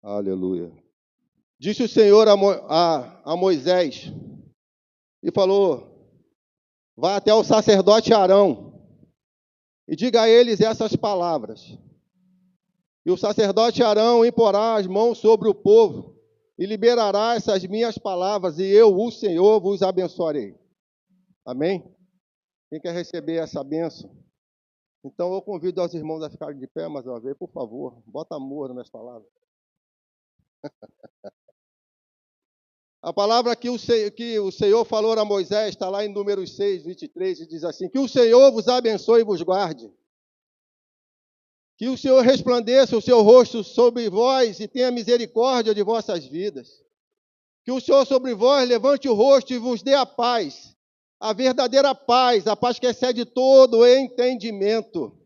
Aleluia. Disse o Senhor a Moisés e falou: vá até o sacerdote Arão e diga a eles essas palavras. E o sacerdote Arão imporá as mãos sobre o povo e liberará essas minhas palavras, e eu, o Senhor, vos abençoarei. Amém? Quem quer receber essa bênção? Então eu convido os irmãos a ficarem de pé mais uma vez, por favor. Bota amor nas minhas palavras. A palavra que o Senhor falou a Moisés está lá em Números 6, 23, e diz assim: que o Senhor vos abençoe e vos guarde. Que o Senhor resplandeça o seu rosto sobre vós e tenha misericórdia de vossas vidas. Que o Senhor sobre vós levante o rosto e vos dê a verdadeira paz, a paz que excede todo o entendimento.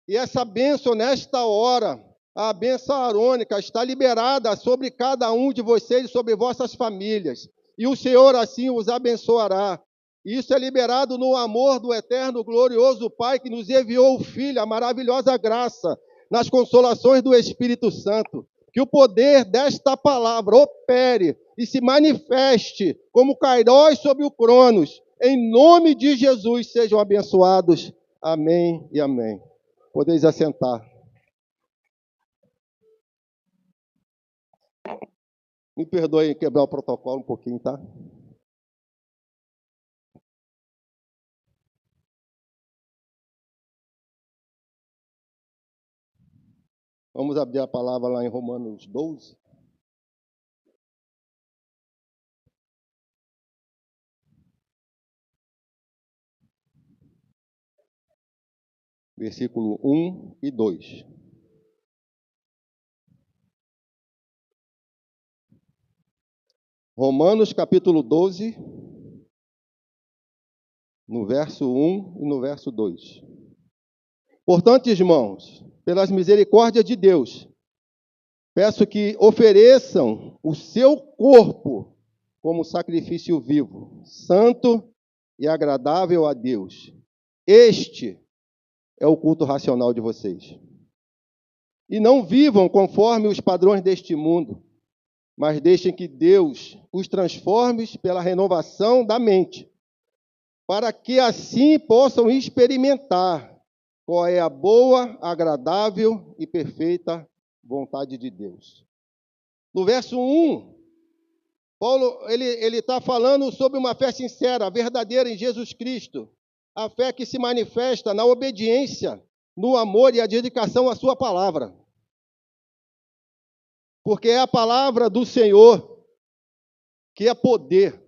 E essa bênção nesta hora, a bênção arônica, está liberada sobre cada um de vocês e sobre vossas famílias. E o Senhor assim os abençoará. Isso é liberado no amor do eterno, glorioso Pai que nos enviou o Filho, a maravilhosa graça, nas consolações do Espírito Santo. Que o poder desta palavra opere e se manifeste como Kairos sobre o Cronos. Em nome de Jesus, sejam abençoados. Amém e amém. Podeis assentar. Me perdoem quebrar o protocolo um pouquinho, tá? Vamos abrir a palavra lá em Romanos 12. Versículo 1 e 2. Romanos capítulo 12, no verso 1 e no verso 2. Portanto, irmãos, pelas misericórdias de Deus, peço que ofereçam o seu corpo como sacrifício vivo, santo e agradável a Deus. Este é o culto racional de vocês. E não vivam conforme os padrões deste mundo, mas deixem que Deus os transforme pela renovação da mente, para que assim possam experimentar qual é a boa, agradável e perfeita vontade de Deus. No verso 1, Paulo ele está falando sobre uma fé sincera, verdadeira em Jesus Cristo, a fé que se manifesta na obediência, no amor e a dedicação à sua palavra. Porque é a palavra do Senhor que é poder.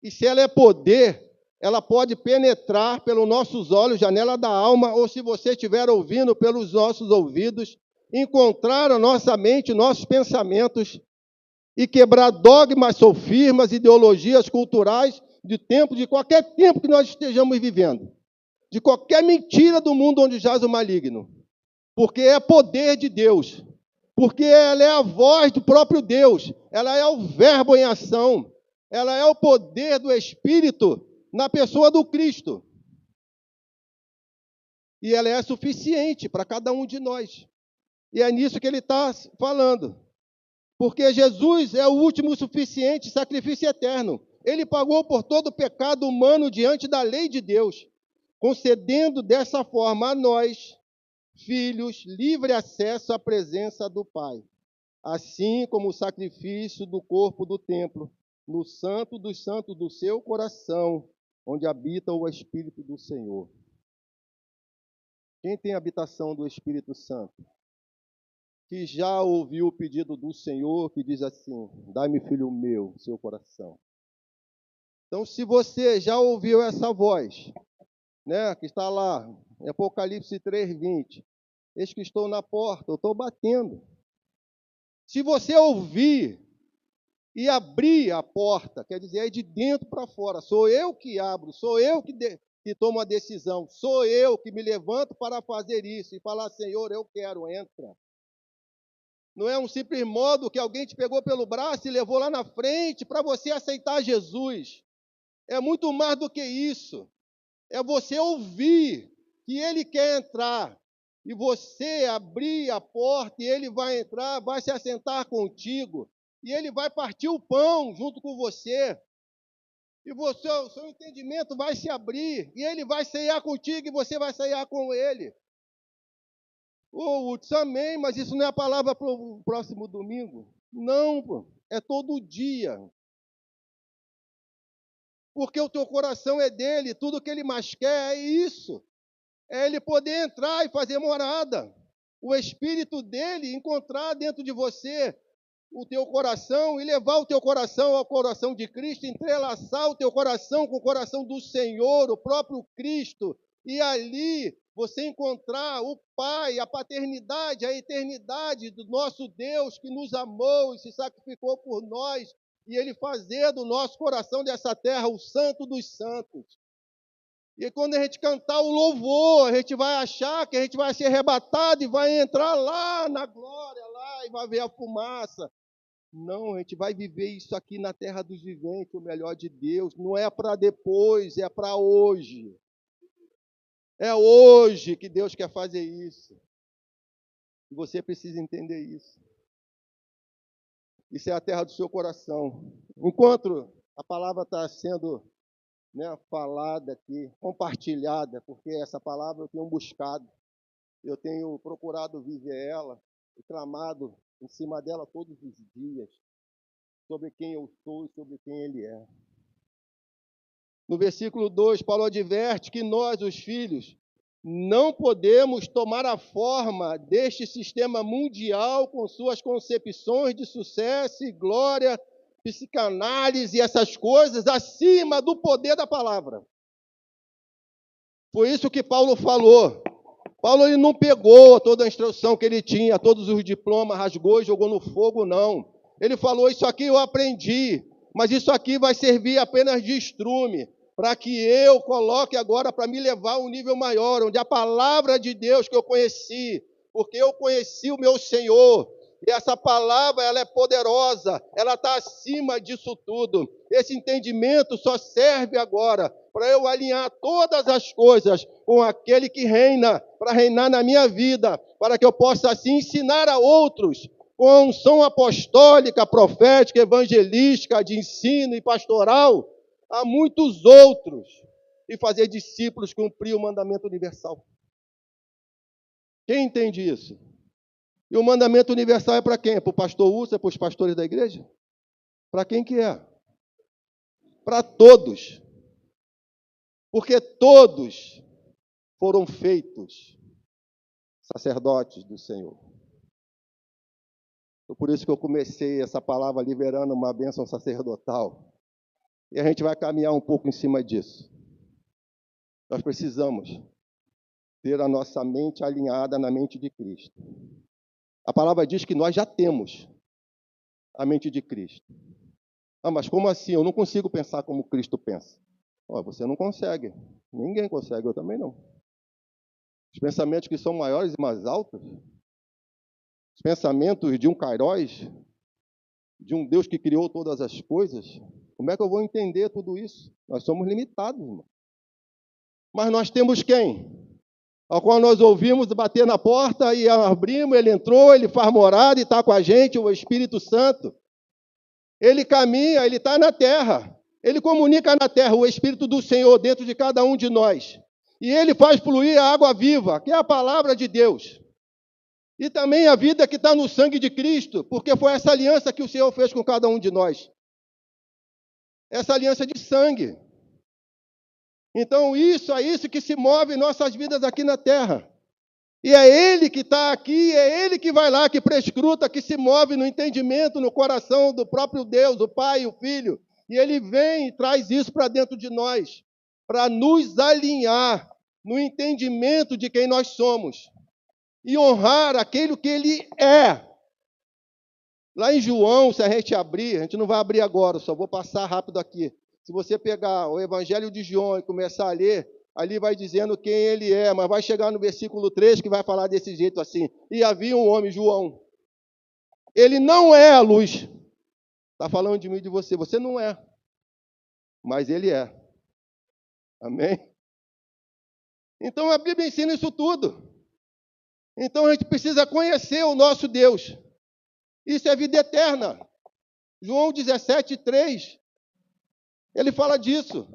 E se ela é poder, ela pode penetrar pelos nossos olhos, janela da alma, ou se você estiver ouvindo pelos nossos ouvidos, encontrar a nossa mente, nossos pensamentos e quebrar dogmas, sofismas, ideologias culturais de qualquer tempo que nós estejamos vivendo, de qualquer mentira do mundo onde jaz o maligno, porque é poder de Deus, porque ela é a voz do próprio Deus, ela é o verbo em ação, ela é o poder do Espírito na pessoa do Cristo. E ela é suficiente para cada um de nós. E é nisso que ele está falando. Porque Jesus é o último suficiente sacrifício eterno. Ele pagou por todo o pecado humano diante da lei de Deus, concedendo dessa forma a nós, filhos, livre acesso à presença do Pai, assim como o sacrifício do corpo do templo, no santo dos santos do seu coração, onde habita o Espírito do Senhor. Quem tem habitação do Espírito Santo? Que já ouviu o pedido do Senhor, que diz assim: dai-me, filho meu, seu coração. Então, se você já ouviu essa voz, né, que está lá, em Apocalipse 3:20, eis que estou na porta, eu estou batendo. Se você ouvir e abrir a porta, quer dizer, é de dentro para fora, sou eu que abro, sou eu que tomo a decisão, sou eu que me levanto para fazer isso e falar: Senhor, eu quero, entra. Não é um simples modo que alguém te pegou pelo braço e levou lá na frente para você aceitar Jesus. É muito mais do que isso. É você ouvir que Ele quer entrar. e você abrir a porta, e ele vai entrar, vai se assentar contigo, e ele vai partir o pão junto com você, e você, o seu entendimento vai se abrir, e ele vai ceiar contigo, e você vai ceiar com ele. Hudson, amém, mas isso não é a palavra para o próximo domingo? Não, pô, é todo dia. Porque o teu coração é dele, tudo que ele mais quer é isso. É ele poder entrar e fazer morada. O Espírito dele encontrar dentro de você o teu coração e levar o teu coração ao coração de Cristo, entrelaçar o teu coração com o coração do Senhor, o próprio Cristo, e ali você encontrar o Pai, a paternidade, a eternidade do nosso Deus que nos amou e se sacrificou por nós, e ele fazer do nosso coração dessa terra o santo dos santos. E quando a gente cantar o louvor, a gente vai achar que a gente vai ser arrebatado e vai entrar lá na glória, lá, e vai ver a fumaça. Não, a gente vai viver isso aqui na terra dos viventes, o melhor de Deus. Não é para depois, é para hoje. É hoje que Deus quer fazer isso. E você precisa entender isso. Isso é a terra do seu coração. Enquanto a palavra está sendo falada aqui, compartilhada, porque essa palavra eu tenho buscado, eu tenho procurado viver ela, e clamado em cima dela todos os dias, sobre quem eu sou e sobre quem ele é. No versículo 2, Paulo adverte que nós, os filhos, não podemos tomar a forma deste sistema mundial com suas concepções de sucesso e glória, psicanálise e essas coisas, acima do poder da palavra. Foi isso que Paulo falou. Paulo ele não pegou toda a instrução que ele tinha, todos os diplomas, rasgou e jogou no fogo, não. Ele falou, isso aqui eu aprendi, mas isso aqui vai servir apenas de estrume, para que eu coloque agora para me levar a um nível maior, onde a palavra de Deus que eu conheci, porque eu conheci o meu Senhor, e essa palavra, ela é poderosa, ela está acima disso tudo. Esse entendimento só serve agora para eu alinhar todas as coisas com aquele que reina, para reinar na minha vida, para que eu possa assim ensinar a outros, com a unção apostólica, profética, evangelística, de ensino e pastoral, a muitos outros, e fazer discípulos cumprir o mandamento universal. Quem entende isso? E o mandamento universal é para quem? É para o pastor Hudson, é para os pastores da igreja? Para quem que é? Para todos. Porque todos foram feitos sacerdotes do Senhor. Então, por isso que eu comecei essa palavra liberando uma bênção sacerdotal. E a gente vai caminhar um pouco em cima disso. Nós precisamos ter a nossa mente alinhada na mente de Cristo. A palavra diz que nós já temos a mente de Cristo. Ah, mas como assim? Eu não consigo pensar como Cristo pensa. Você não consegue. Ninguém consegue, eu também não. Os pensamentos que são maiores e mais altos, os pensamentos de um Kairos, de um Deus que criou todas as coisas, como é que eu vou entender tudo isso? Nós somos limitados, irmão. Mas nós temos quem? Ao qual nós ouvimos bater na porta e abrimos, ele entrou, ele faz morada e está com a gente, o Espírito Santo. Ele caminha, ele está na terra. Ele comunica na terra o Espírito do Senhor dentro de cada um de nós. E ele faz fluir a água viva, que é a palavra de Deus. E também a vida que está no sangue de Cristo, porque foi essa aliança que o Senhor fez com cada um de nós. Essa aliança de sangue. Então, isso é isso que se move em nossas vidas aqui na terra. E é Ele que está aqui, é Ele que vai lá, que prescruta, que se move no entendimento, no coração do próprio Deus, o Pai e o Filho. E Ele vem e traz isso para dentro de nós, para nos alinhar no entendimento de quem nós somos. E honrar aquilo que Ele é. Lá em João, se a gente abrir, a gente não vai abrir agora, só vou passar rápido aqui. Se você pegar o Evangelho de João e começar a ler, ali vai dizendo quem ele é, mas vai chegar no versículo 3 que vai falar desse jeito assim. E havia um homem, João. Ele não é a luz. Está falando de mim e de você. Você não é. Mas ele é. Amém? Então a Bíblia ensina isso tudo. Então a gente precisa conhecer o nosso Deus. Isso é vida eterna. João 17:3, ele fala disso.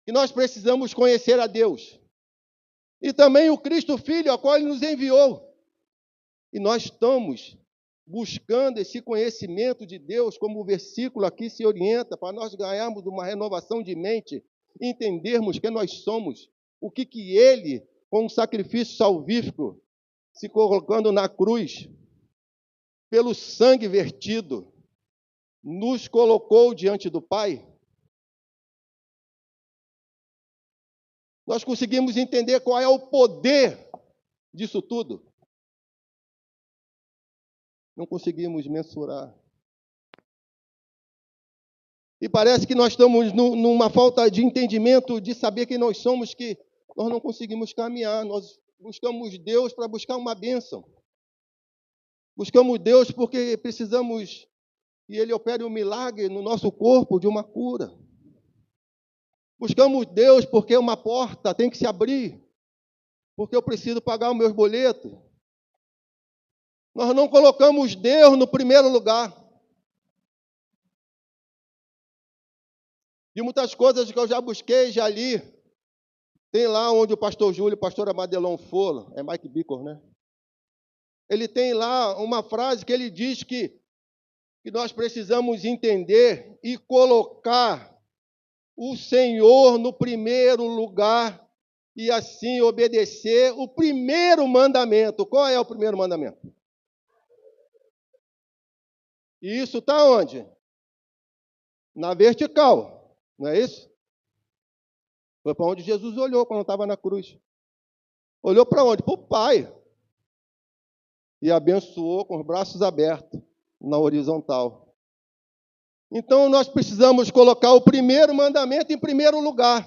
Que nós precisamos conhecer a Deus. E também o Cristo Filho, a qual Ele nos enviou. E nós estamos buscando esse conhecimento de Deus, como o versículo aqui se orienta, para nós ganharmos uma renovação de mente, entendermos quem nós somos, o que Ele, com um sacrifício salvífico, se colocando na cruz, pelo sangue vertido, nos colocou diante do Pai. Nós conseguimos entender qual é o poder disso tudo. Não conseguimos mensurar. E parece que nós estamos numa falta de entendimento, de saber quem nós somos, que nós não conseguimos caminhar. Nós buscamos Deus para buscar uma bênção. Buscamos Deus porque precisamos que Ele opere um milagre no nosso corpo de uma cura. Buscamos Deus porque uma porta tem que se abrir, porque eu preciso pagar os meus boletos. Nós não colocamos Deus no primeiro lugar. De muitas coisas que eu já busquei, já li, tem lá onde o pastor Júlio, o pastor Amadelon Fola, é Mike Bickle, né? Ele tem lá uma frase que ele diz que nós precisamos entender e colocar o Senhor no primeiro lugar e assim obedecer o primeiro mandamento. Qual é o primeiro mandamento? E isso está onde? Na vertical, não é isso? Foi para onde Jesus olhou quando estava na cruz. Olhou para onde? Para o Pai. E abençoou com os braços abertos na horizontal. Então, nós precisamos colocar o primeiro mandamento em primeiro lugar.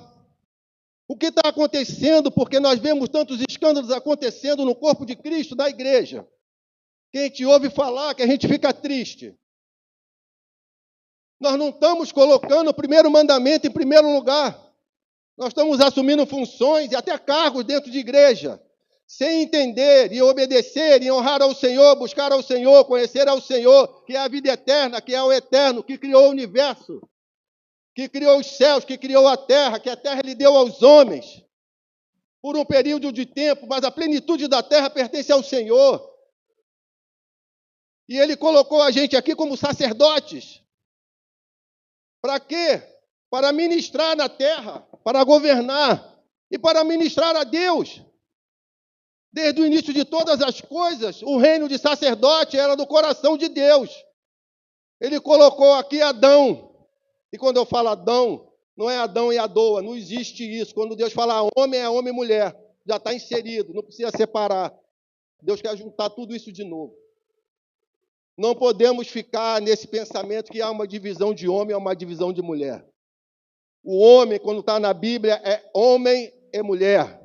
O que está acontecendo, porque nós vemos tantos escândalos acontecendo no corpo de Cristo, da igreja, que a gente ouve falar, que a gente fica triste. Nós não estamos colocando o primeiro mandamento em primeiro lugar. Nós estamos assumindo funções e até cargos dentro de igreja, sem entender e obedecer e honrar ao Senhor, buscar ao Senhor, conhecer ao Senhor, que é a vida eterna, que é o eterno, que criou o universo, que criou os céus, que criou a terra, que a terra Ele deu aos homens, por um período de tempo, mas a plenitude da terra pertence ao Senhor. E Ele colocou a gente aqui como sacerdotes. Para quê? Para ministrar na terra, para governar e para ministrar a Deus. Desde o início de todas as coisas, o reino de sacerdote era do coração de Deus. Ele colocou aqui Adão. E quando eu falo Adão, não é Adão e Adoa, não existe isso. Quando Deus fala homem, é homem e mulher. Já está inserido, não precisa separar. Deus quer juntar tudo isso de novo. Não podemos ficar nesse pensamento que há uma divisão de homem ou uma divisão de mulher. O homem, quando está na Bíblia, é homem e mulher.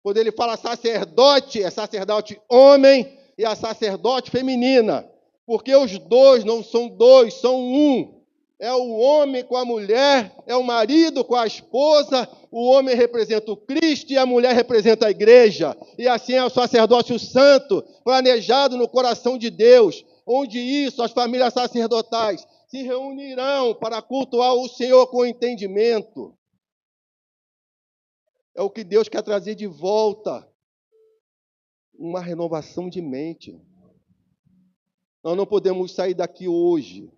Quando ele fala sacerdote, é sacerdote homem e a sacerdote feminina. Porque os dois não são dois, são um. É o homem com a mulher, é o marido com a esposa. O homem representa o Cristo e a mulher representa a igreja. E assim é o sacerdócio santo, planejado no coração de Deus. Onde isso, as famílias sacerdotais se reunirão para cultuar o Senhor com entendimento. É o que Deus quer trazer de volta. Uma renovação de mente. Nós não podemos sair daqui hoje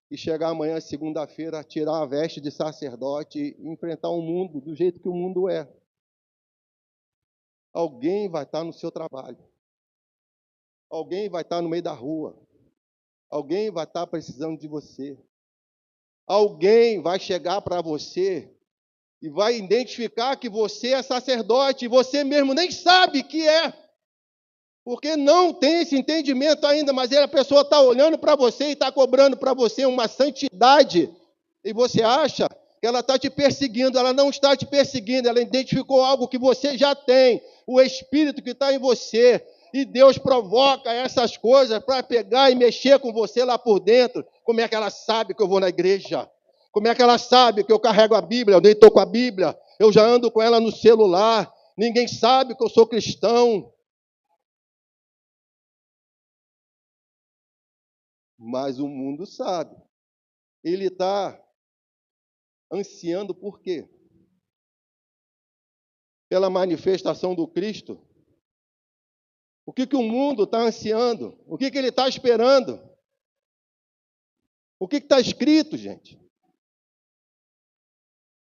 e chegar amanhã, segunda-feira, tirar a veste de sacerdote e enfrentar o mundo do jeito que o mundo é. Alguém vai estar no seu trabalho. Alguém vai estar no meio da rua. Alguém vai estar precisando de você. Alguém vai chegar para você e vai identificar que você é sacerdote e você mesmo nem sabe que é. Porque não tem esse entendimento ainda, mas a pessoa está olhando para você e está cobrando para você uma santidade. E você acha que ela está te perseguindo. Ela não está te perseguindo, ela identificou algo que você já tem, o Espírito que está em você. E Deus provoca essas coisas para pegar e mexer com você lá por dentro. Como é que ela sabe que eu vou na igreja? Como é que ela sabe que eu carrego a Bíblia? Eu nem estou com a Bíblia. Eu já ando com ela no celular. ninguém sabe que eu sou cristão. Mas o mundo sabe. Ele está ansiando por quê? Pela manifestação do Cristo. O que o mundo está ansiando? O que ele está esperando? O que está escrito, gente?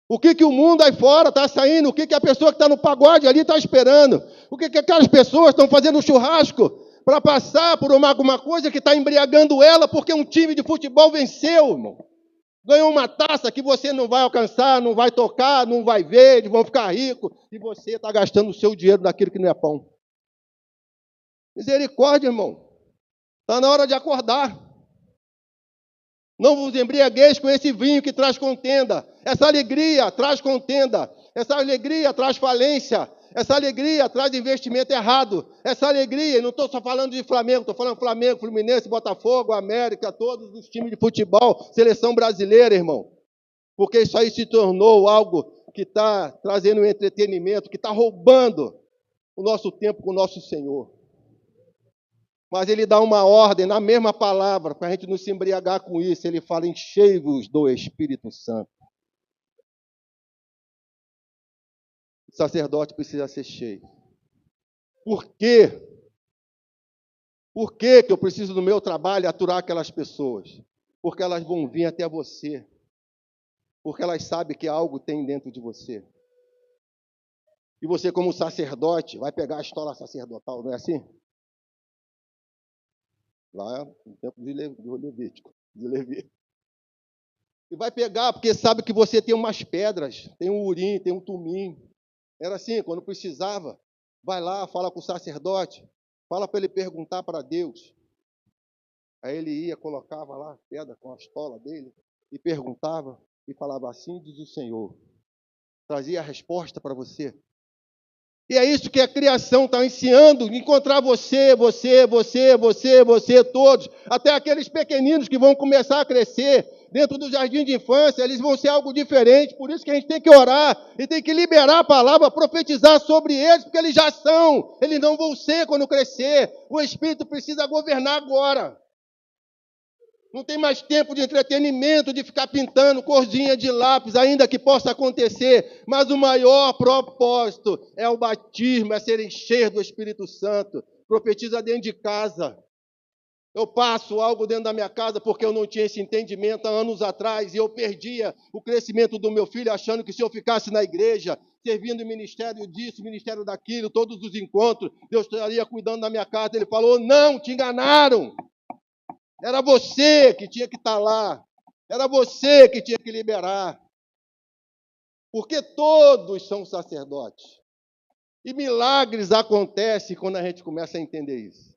O que o mundo aí fora está saindo? O que a pessoa que está no pagode ali está esperando? O que aquelas pessoas estão fazendo um churrasco para passar por alguma coisa que está embriagando ela porque um time de futebol venceu, irmão? Ganhou uma taça que você não vai alcançar, não vai tocar, não vai ver, eles vão ficar ricos, e você está gastando o seu dinheiro naquilo que não é pão. Misericórdia, irmão. Está na hora de acordar. Não vos embriagueis com esse vinho que traz contenda. Essa alegria traz contenda. Essa alegria traz falência. Essa alegria traz investimento errado. Essa alegria, não estou só falando de Flamengo, estou falando Flamengo, Fluminense, Botafogo, América, todos os times de futebol, seleção brasileira, irmão. Porque isso aí se tornou algo que está trazendo um entretenimento, que está roubando o nosso tempo com o nosso Senhor. Mas ele dá uma ordem na mesma palavra, para a gente não se embriagar com isso. Ele fala, enchei-vos do Espírito Santo. O sacerdote precisa ser cheio. Por quê? Por que eu preciso do meu trabalho aturar aquelas pessoas? Porque elas vão vir até você. Porque elas sabem que algo tem dentro de você. E você, como sacerdote, vai pegar a estola sacerdotal, não é assim? Lá no tempo de Levítico, de Levi. E vai pegar, porque sabe que você tem umas pedras, tem um urim, tem um tumim. Era assim, quando precisava, vai lá, fala com o sacerdote, fala para ele perguntar para Deus. Aí ele ia, colocava lá a pedra com a estola dele, e perguntava, e falava, assim diz o Senhor. Trazia a resposta para você. E é isso que a criação está ansiando, encontrar você, todos, até aqueles pequeninos que vão começar a crescer dentro do jardim de infância, eles vão ser algo diferente, por isso que a gente tem que orar e tem que liberar a palavra, profetizar sobre eles, porque eles já são, eles não vão ser quando crescer, o Espírito precisa governar agora. Não tem mais tempo de entretenimento, de ficar pintando corzinha de lápis, ainda que possa acontecer. Mas o maior propósito é o batismo, é ser encher do Espírito Santo. Profetiza dentro de casa. Eu passo algo dentro da minha casa porque eu não tinha esse entendimento há anos atrás e eu perdia o crescimento do meu filho achando que se eu ficasse na igreja, servindo o ministério disso, o ministério daquilo, todos os encontros, Deus estaria cuidando da minha casa. Ele falou, não, te enganaram. Era você que tinha que estar lá. Era você que tinha que liberar. Porque todos são sacerdotes. E milagres acontecem quando a gente começa a entender isso.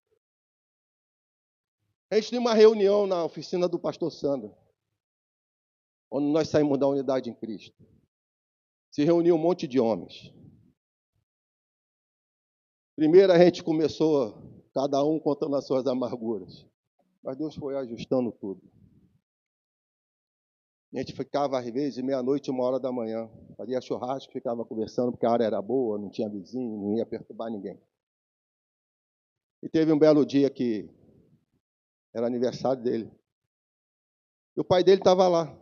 A gente tem uma reunião na oficina do pastor Sandro, onde nós saímos da unidade em Cristo. Se reuniu um monte de homens. Primeiro a gente começou, cada um contando as suas amarguras. Mas Deus foi ajustando tudo. A gente ficava, às vezes, meia-noite, 1h da manhã. Fazia churrasco, ficava conversando, porque a área era boa, não tinha vizinho, não ia perturbar ninguém. E teve um belo dia que era aniversário dele. E o pai dele estava lá.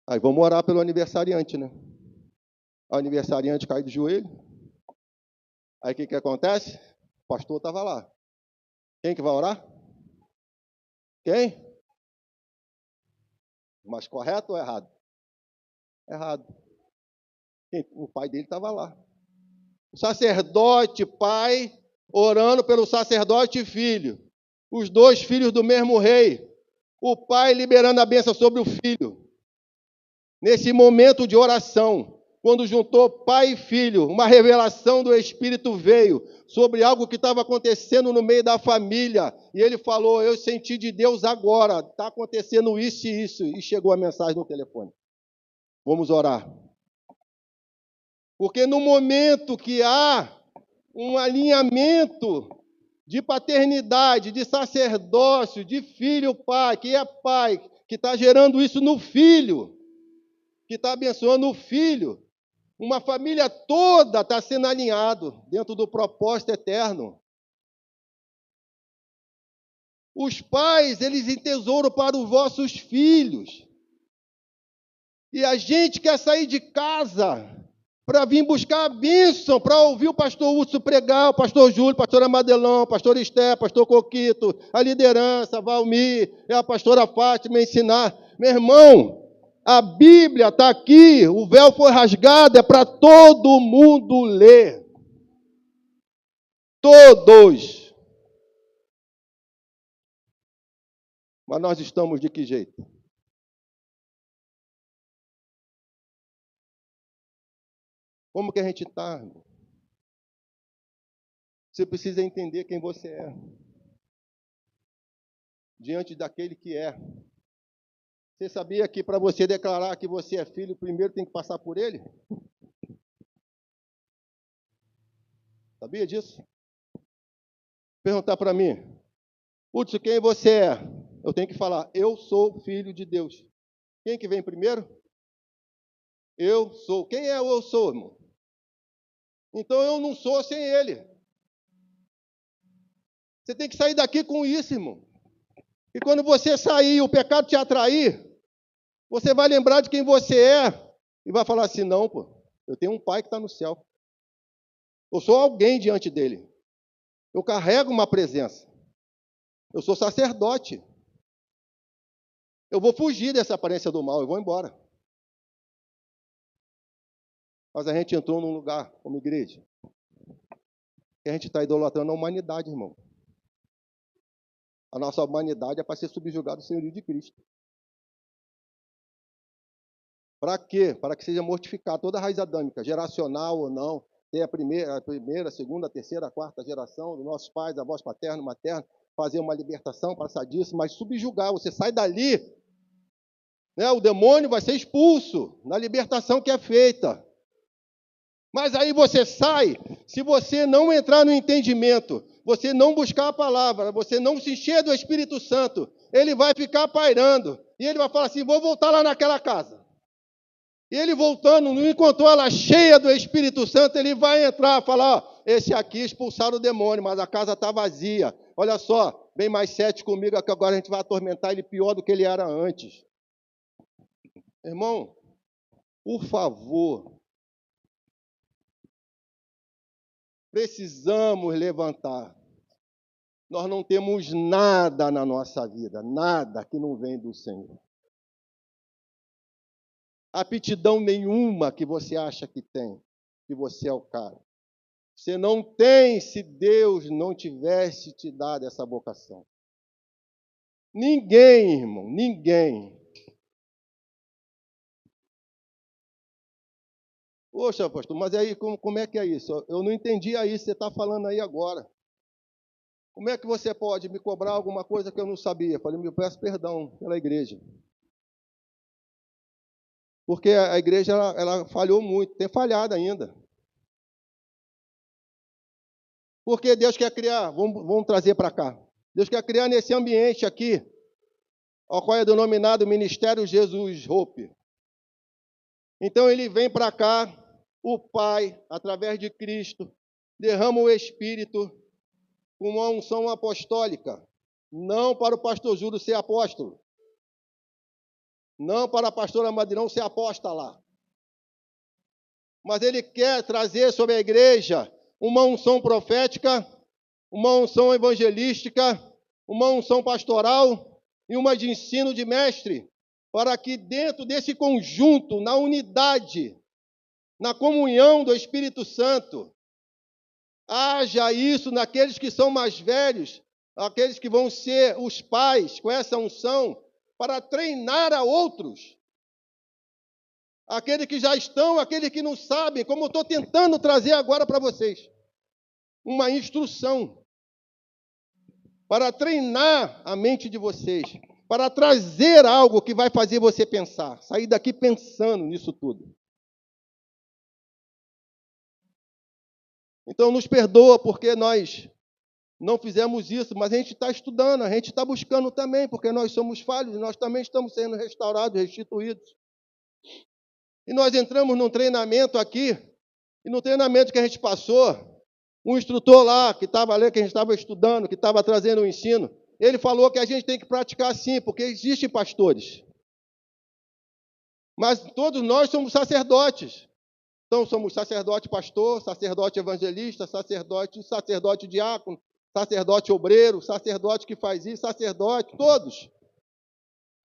Aí vamos orar pelo aniversariante, né? O aniversariante cai de joelho. Aí o que acontece? O pastor estava lá. Quem que vai orar? Quem? Mas correto ou errado? Errado. O pai dele estava lá. O sacerdote, pai, orando pelo sacerdote e filho. Os dois filhos do mesmo rei. O pai liberando a bênção sobre o filho. Nesse momento de oração, quando juntou pai e filho, uma revelação do Espírito veio sobre algo que estava acontecendo no meio da família. E ele falou, eu senti de Deus agora, está acontecendo isso e isso. E chegou a mensagem no telefone. Vamos orar. Porque no momento que há um alinhamento de paternidade, de sacerdócio, de filho-pai, que está gerando isso no filho, que está abençoando o filho, Uma família toda está sendo alinhado dentro do propósito eterno. Os pais, eles entesouram para os vossos filhos. E a gente quer sair de casa para vir buscar a bênção, para ouvir o pastor Hudson pregar, o pastor Júlio, a pastora Madelão, o pastor Esté, o pastor Coquito, a liderança, a Valmir, e a pastora Fátima ensinar. Meu irmão, a Bíblia está aqui, o véu foi rasgado, é para todo mundo ler. Todos. Mas nós estamos de que jeito? Como que a gente está? Você precisa entender quem você é. Diante daquele que é. Você sabia que para você declarar que você é filho, primeiro tem que passar por ele? Sabia disso? Perguntar para mim, Hudson, quem você é? Eu tenho que falar, eu sou filho de Deus. Quem que vem primeiro? Eu sou. Quem é o eu sou, irmão? Então eu não sou sem ele. Você tem que sair daqui com isso, irmão. E quando você sair, o pecado te atrair, você vai lembrar de quem você é e vai falar assim, não, pô, eu tenho um pai que está no céu. Eu sou alguém diante dele. Eu carrego uma presença. Eu sou sacerdote. Eu vou fugir dessa aparência do mal, eu vou embora. Mas a gente entrou num lugar, como igreja, que a gente está idolatrando a humanidade, irmão. A nossa humanidade é para ser subjugada ao senhorio de Cristo. Para quê? Para que seja mortificada toda a raiz adâmica, geracional ou não. Tem a primeira, segunda, terceira, quarta geração dos nossos pais, avós paterno, materno, fazer uma libertação, passar disso, mas subjugar. Você sai dali, né, o demônio vai ser expulso na libertação que é feita. Mas aí você sai, se você não entrar no entendimento, você não buscar a palavra, você não se encher do Espírito Santo, ele vai ficar pairando. E ele vai falar assim, vou voltar lá naquela casa. E ele voltando, não encontrou ela cheia do Espírito Santo, ele vai entrar e falar, ó, esse aqui expulsaram o demônio, mas a casa está vazia. Olha só, vem mais 7 comigo, que agora a gente vai atormentar ele pior do que ele era antes. Irmão, por favor, precisamos levantar. Nós não temos nada na nossa vida, nada que não vem do Senhor. Aptidão nenhuma que você acha que tem, que você é o cara. Você não tem se Deus não tivesse te dado essa vocação. Ninguém, irmão, ninguém. Poxa, pastor, mas aí como é que é isso? Eu não entendi aí, você está falando aí agora. Como é que você pode me cobrar alguma coisa que eu não sabia? Eu falei, me peço perdão pela igreja. Porque a igreja, ela falhou muito, tem falhado ainda. Porque Deus quer criar, vamos trazer para cá. Deus quer criar nesse ambiente aqui, ao qual é denominado Ministério Jesus Hope. Então ele vem para cá, o Pai, através de Cristo, derrama o Espírito com uma unção apostólica, não para o pastor Júlio ser apóstolo, não para a pastora Madirão ser apóstola, mas ele quer trazer sobre a igreja uma unção profética, uma unção evangelística, uma unção pastoral e uma de ensino de mestre, para que dentro desse conjunto, na unidade, na comunhão do Espírito Santo, haja isso naqueles que são mais velhos, aqueles que vão ser os pais com essa unção, para treinar a outros. Aqueles que já estão, aqueles que não sabem, como eu estou tentando trazer agora para vocês. Uma instrução para treinar a mente de vocês, para trazer algo que vai fazer você pensar, sair daqui pensando nisso tudo. Então, nos perdoa porque nós não fizemos isso, mas a gente está estudando, a gente está buscando também, porque nós somos falhos, nós também estamos sendo restaurados, restituídos. E nós entramos num treinamento aqui, e no treinamento que a gente passou, um instrutor lá, que estava ali, que a gente estava estudando, que estava trazendo o ensino, ele falou que a gente tem que praticar assim, porque existem pastores. Mas todos nós somos sacerdotes. Então, somos sacerdote pastor, sacerdote evangelista, sacerdote diácono, sacerdote obreiro, sacerdote que faz isso, sacerdote, todos.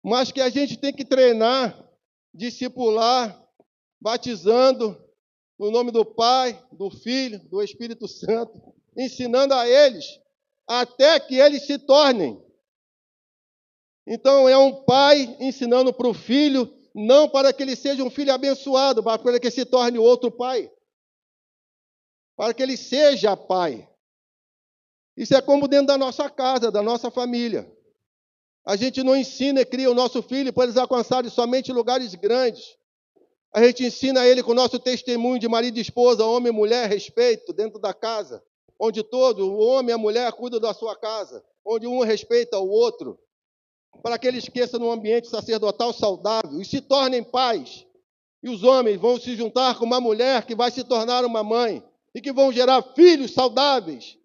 Mas que a gente tem que treinar, discipular, batizando no nome do Pai, do Filho, do Espírito Santo, ensinando a eles até que eles se tornem. Então, é um pai ensinando para o filho, não para que ele seja um filho abençoado, mas para que ele se torne outro pai. Para que ele seja pai. Isso é como dentro da nossa casa, da nossa família. A gente não ensina e cria o nosso filho para eles alcançarem somente lugares grandes. A gente ensina ele com o nosso testemunho de marido e esposa, homem e mulher, respeito dentro da casa, onde todo, o homem e a mulher cuidam da sua casa, onde um respeita o outro, para que ele esqueça num ambiente sacerdotal saudável e se tornem pais. E os homens vão se juntar com uma mulher que vai se tornar uma mãe e que vão gerar filhos saudáveis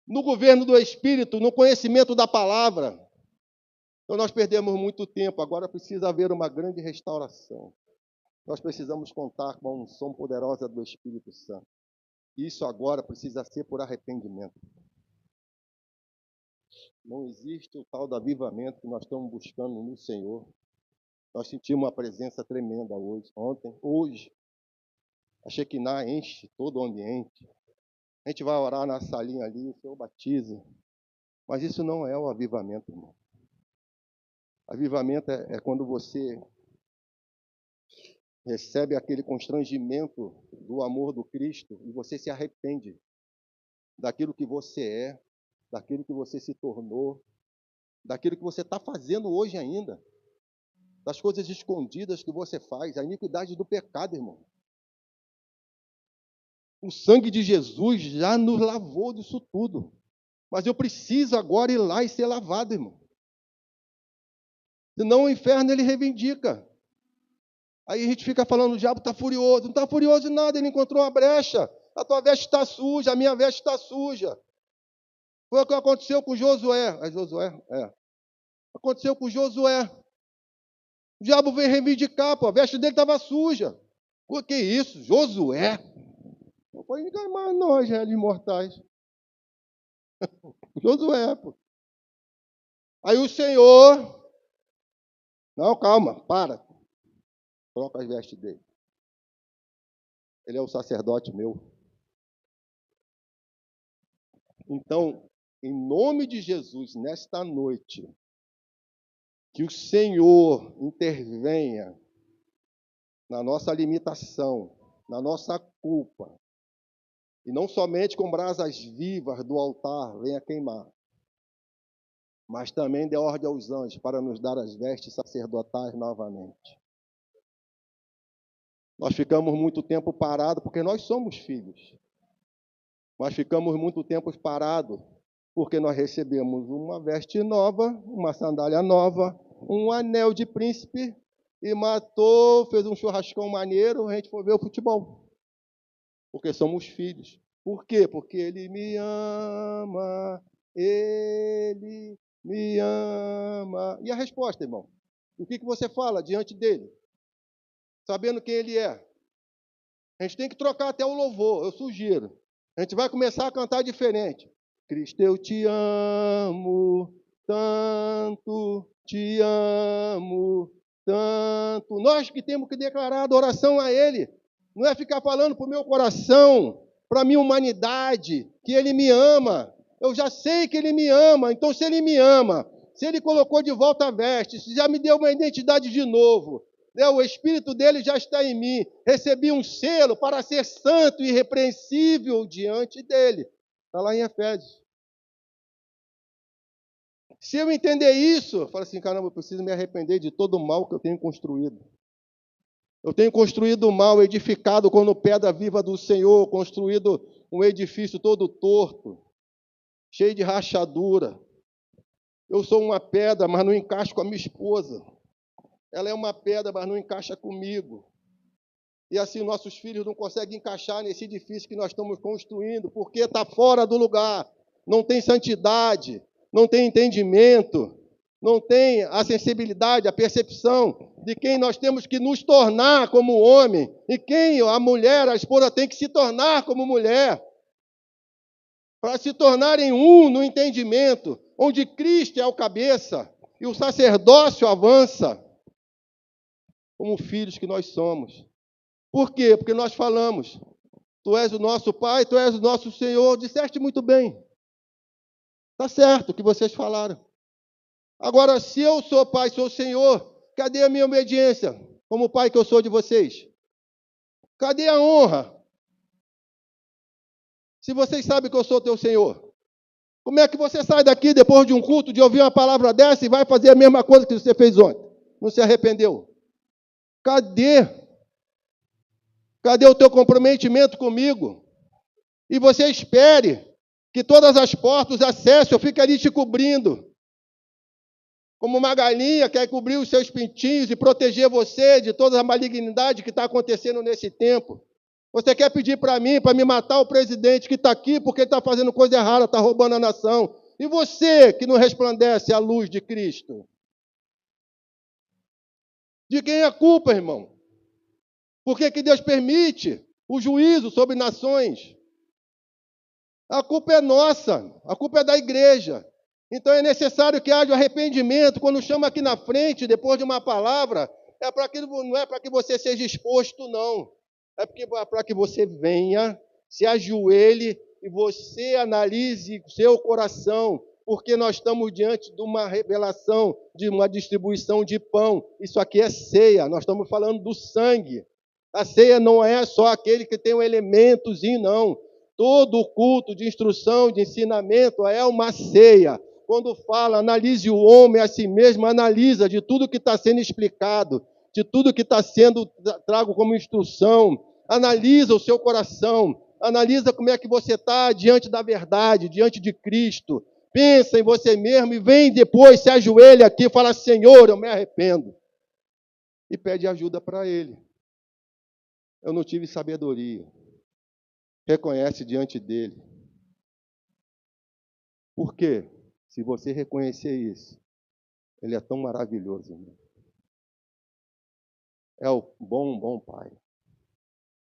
no governo do Espírito, no conhecimento da palavra. Então nós perdemos muito tempo, agora precisa haver uma grande restauração. Nós precisamos contar com a unção poderosa do Espírito Santo. Isso agora precisa ser por arrependimento. Não existe o tal do avivamento que nós estamos buscando no Senhor. Nós sentimos uma presença tremenda hoje. A Shekinah enche todo o ambiente. A gente vai orar na salinha ali, o Senhor batiza. Mas isso não é o avivamento, irmão. Avivamento é quando você recebe aquele constrangimento do amor do Cristo e você se arrepende daquilo que você é, daquilo que você se tornou, daquilo que você está fazendo hoje ainda, das coisas escondidas que você faz, a iniquidade do pecado, irmão. O sangue de Jesus já nos lavou disso tudo. Mas eu preciso agora ir lá e ser lavado, irmão. Senão o inferno ele reivindica. Aí a gente fica falando, o diabo está furioso. Não está furioso de nada, ele encontrou uma brecha. A tua veste está suja, a minha veste está suja. Foi o que aconteceu com Josué. Aconteceu com Josué. O diabo veio reivindicar, pô, a veste dele estava suja. O que é isso? Josué? Não foi ninguém mais nós, réis mortais. Josué, pô. Aí o Senhor... Não, calma, para. Troca as vestes dele. Ele é o sacerdote meu. Então, em nome de Jesus, nesta noite, que o Senhor intervenha na nossa limitação, na nossa culpa, e não somente com brasas vivas do altar venha queimar, mas também dê ordem aos anjos para nos dar as vestes sacerdotais novamente. Nós ficamos muito tempo parados porque nós somos filhos. Mas ficamos muito tempo parados porque nós recebemos uma veste nova, uma sandália nova, um anel de príncipe e fez um churrascão maneiro, a gente foi ver o futebol. Porque somos filhos. Por quê? Porque Ele me ama, Ele me ama. E a resposta, irmão? O que você fala diante dele? Sabendo quem ele é. A gente tem que trocar até o louvor, eu sugiro. A gente vai começar a cantar diferente. Cristo, eu te amo, tanto te amo, tanto. Nós que temos que declarar adoração a Ele. Não é ficar falando para o meu coração, para a minha humanidade, que Ele me ama. Eu já sei que Ele me ama. Então, se Ele me ama, se Ele colocou de volta a veste, se já me deu uma identidade de novo, o Espírito dele já está em mim. Recebi um selo para ser santo e irrepreensível diante dele. Está lá em Efésios. Se eu entender isso, eu falo assim, caramba, eu preciso me arrepender de todo o mal que eu tenho construído. Eu tenho construído o mal, edificado com pedra viva do Senhor, construído um edifício todo torto, cheio de rachadura. Eu sou uma pedra, mas não encaixo com a minha esposa. Ela é uma pedra, mas não encaixa comigo. E assim nossos filhos não conseguem encaixar nesse edifício que nós estamos construindo, porque está fora do lugar, não tem santidade, não tem entendimento, não tem a sensibilidade, a percepção de quem nós temos que nos tornar como homem, e quem a mulher, a esposa, tem que se tornar como mulher, para se tornarem um no entendimento, onde Cristo é o cabeça, e o sacerdócio avança, como filhos que nós somos. Por quê? Porque nós falamos, tu és o nosso Pai, tu és o nosso Senhor, disseste muito bem. Está certo o que vocês falaram. Agora, se eu sou Pai, sou Senhor, cadê a minha obediência, como Pai que eu sou de vocês? Cadê a honra? Se vocês sabem que eu sou teu Senhor, como é que você sai daqui depois de um culto, de ouvir uma palavra dessa e vai fazer a mesma coisa que você fez ontem? Não se arrependeu? Cadê? Cadê o teu comprometimento comigo? E você espere que todas as portas, os acessos, eu fique ali te cobrindo. Como uma galinha quer cobrir os seus pintinhos e proteger você de toda a malignidade que está acontecendo nesse tempo. Você quer pedir para mim, para me matar o presidente que está aqui porque ele está fazendo coisa errada, está roubando a nação. E você que não resplandece a luz de Cristo? De quem é a culpa, irmão? Por que Deus permite o juízo sobre nações? A culpa é nossa, a culpa é da igreja. Então é necessário que haja arrependimento. Quando chama aqui na frente, depois de uma palavra, não é para que você seja exposto, não. É para que você venha, se ajoelhe e você analise o seu coração, porque nós estamos diante de uma revelação, de uma distribuição de pão. Isso aqui é ceia, nós estamos falando do sangue. A ceia não é só aquele que tem um elementozinho, não. Todo o culto de instrução, de ensinamento é uma ceia. Quando fala, analise o homem a si mesmo, analisa de tudo que está sendo explicado, de tudo que está sendo trago como instrução. Analisa o seu coração, analisa como é que você está diante da verdade, diante de Cristo. Pensa em você mesmo e vem depois, se ajoelha aqui e fala, Senhor, eu me arrependo. E pede ajuda para Ele. Eu não tive sabedoria. Reconhece diante dele. Por quê? Se você reconhecer isso, ele é tão maravilhoso, irmão. É o bom Pai.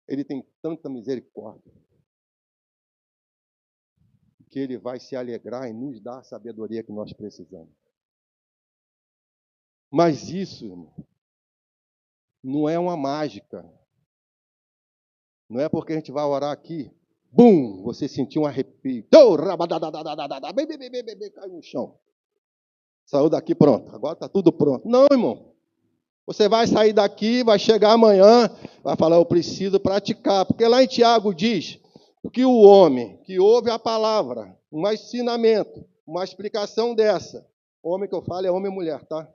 Ele tem tanta misericórdia que ele vai se alegrar em nos dar a sabedoria que nós precisamos. Mas isso, irmão, não é uma mágica. Não é porque a gente vai orar aqui, bum, você sentiu um arrepio, caiu no chão. Saiu daqui, pronto, agora está tudo pronto. Não, irmão. Você vai sair daqui, vai chegar amanhã, vai falar, eu preciso praticar. Porque lá em Tiago diz que o homem que ouve a palavra, um ensinamento, uma explicação dessa, homem que eu falo é homem e mulher, tá?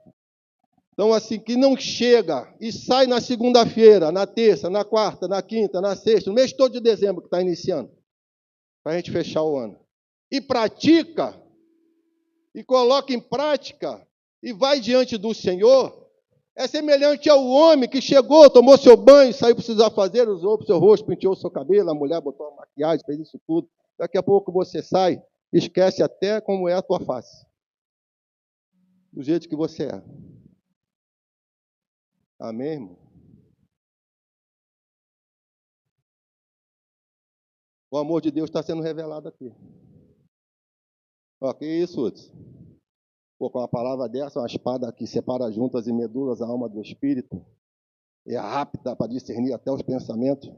Então, assim, que não chega e sai na segunda-feira, na terça, na quarta, na quinta, na sexta, no mês todo de dezembro que está iniciando, para a gente fechar o ano, e pratica, e coloca em prática, e vai diante do Senhor, é semelhante ao homem que chegou, tomou seu banho, saiu para seus afazeres, usou para o seu rosto, penteou o seu cabelo, a mulher botou uma maquiagem, fez isso tudo. Daqui a pouco você sai, esquece até como é a tua face. Do jeito que você é. Amém, irmão? O amor de Deus está sendo revelado aqui. Ó, que isso, Hudson? Pô, com uma palavra dessa, uma espada que separa juntas e medulas a alma do espírito, é rápida para discernir até os pensamentos.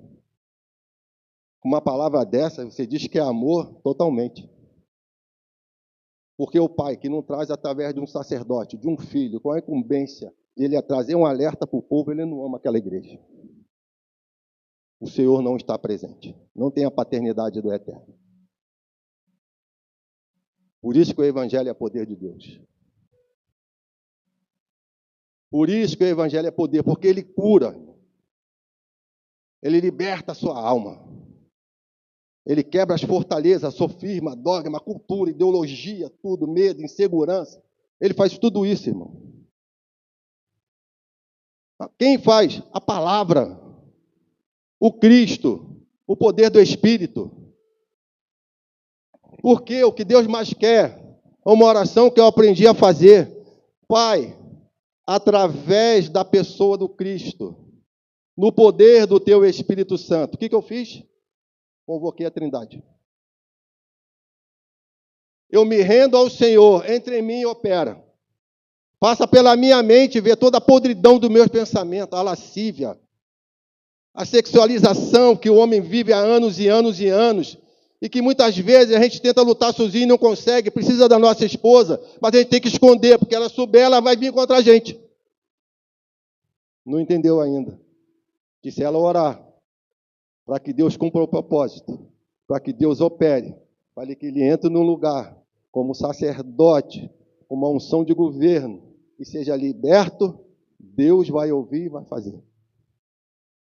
Com uma palavra dessa, você diz que é amor totalmente. Porque o pai que não traz através de um sacerdote, de um filho, com a incumbência de ele trazer um alerta para o povo, ele não ama aquela igreja. O Senhor não está presente. Não tem a paternidade do Eterno. Por isso que o Evangelho é poder de Deus. Por isso que o Evangelho é poder, porque ele cura. Ele liberta a sua alma. Ele quebra as fortalezas, sofisma, dogma, cultura, ideologia, tudo, medo, insegurança. Ele faz tudo isso, irmão. Quem faz? A palavra. o Cristo, o poder do Espírito. Porque o que Deus mais quer é uma oração que eu aprendi a fazer. Pai, através da pessoa do Cristo, no poder do teu Espírito Santo. O que eu fiz? Convoquei a Trindade. Eu me rendo ao Senhor, entre em mim e opera. Passa pela minha mente, vê toda a podridão dos meus pensamentos, a lascívia, a sexualização que o homem vive há anos e anos e anos, e que muitas vezes a gente tenta lutar sozinho e não consegue, precisa da nossa esposa, mas a gente tem que esconder, porque ela souber, ela vai vir contra a gente. Não entendeu ainda. Que se ela orar, para que Deus cumpra o propósito, para que Deus opere, para que ele entre num lugar como sacerdote, com uma unção de governo, e seja liberto, Deus vai ouvir e vai fazer.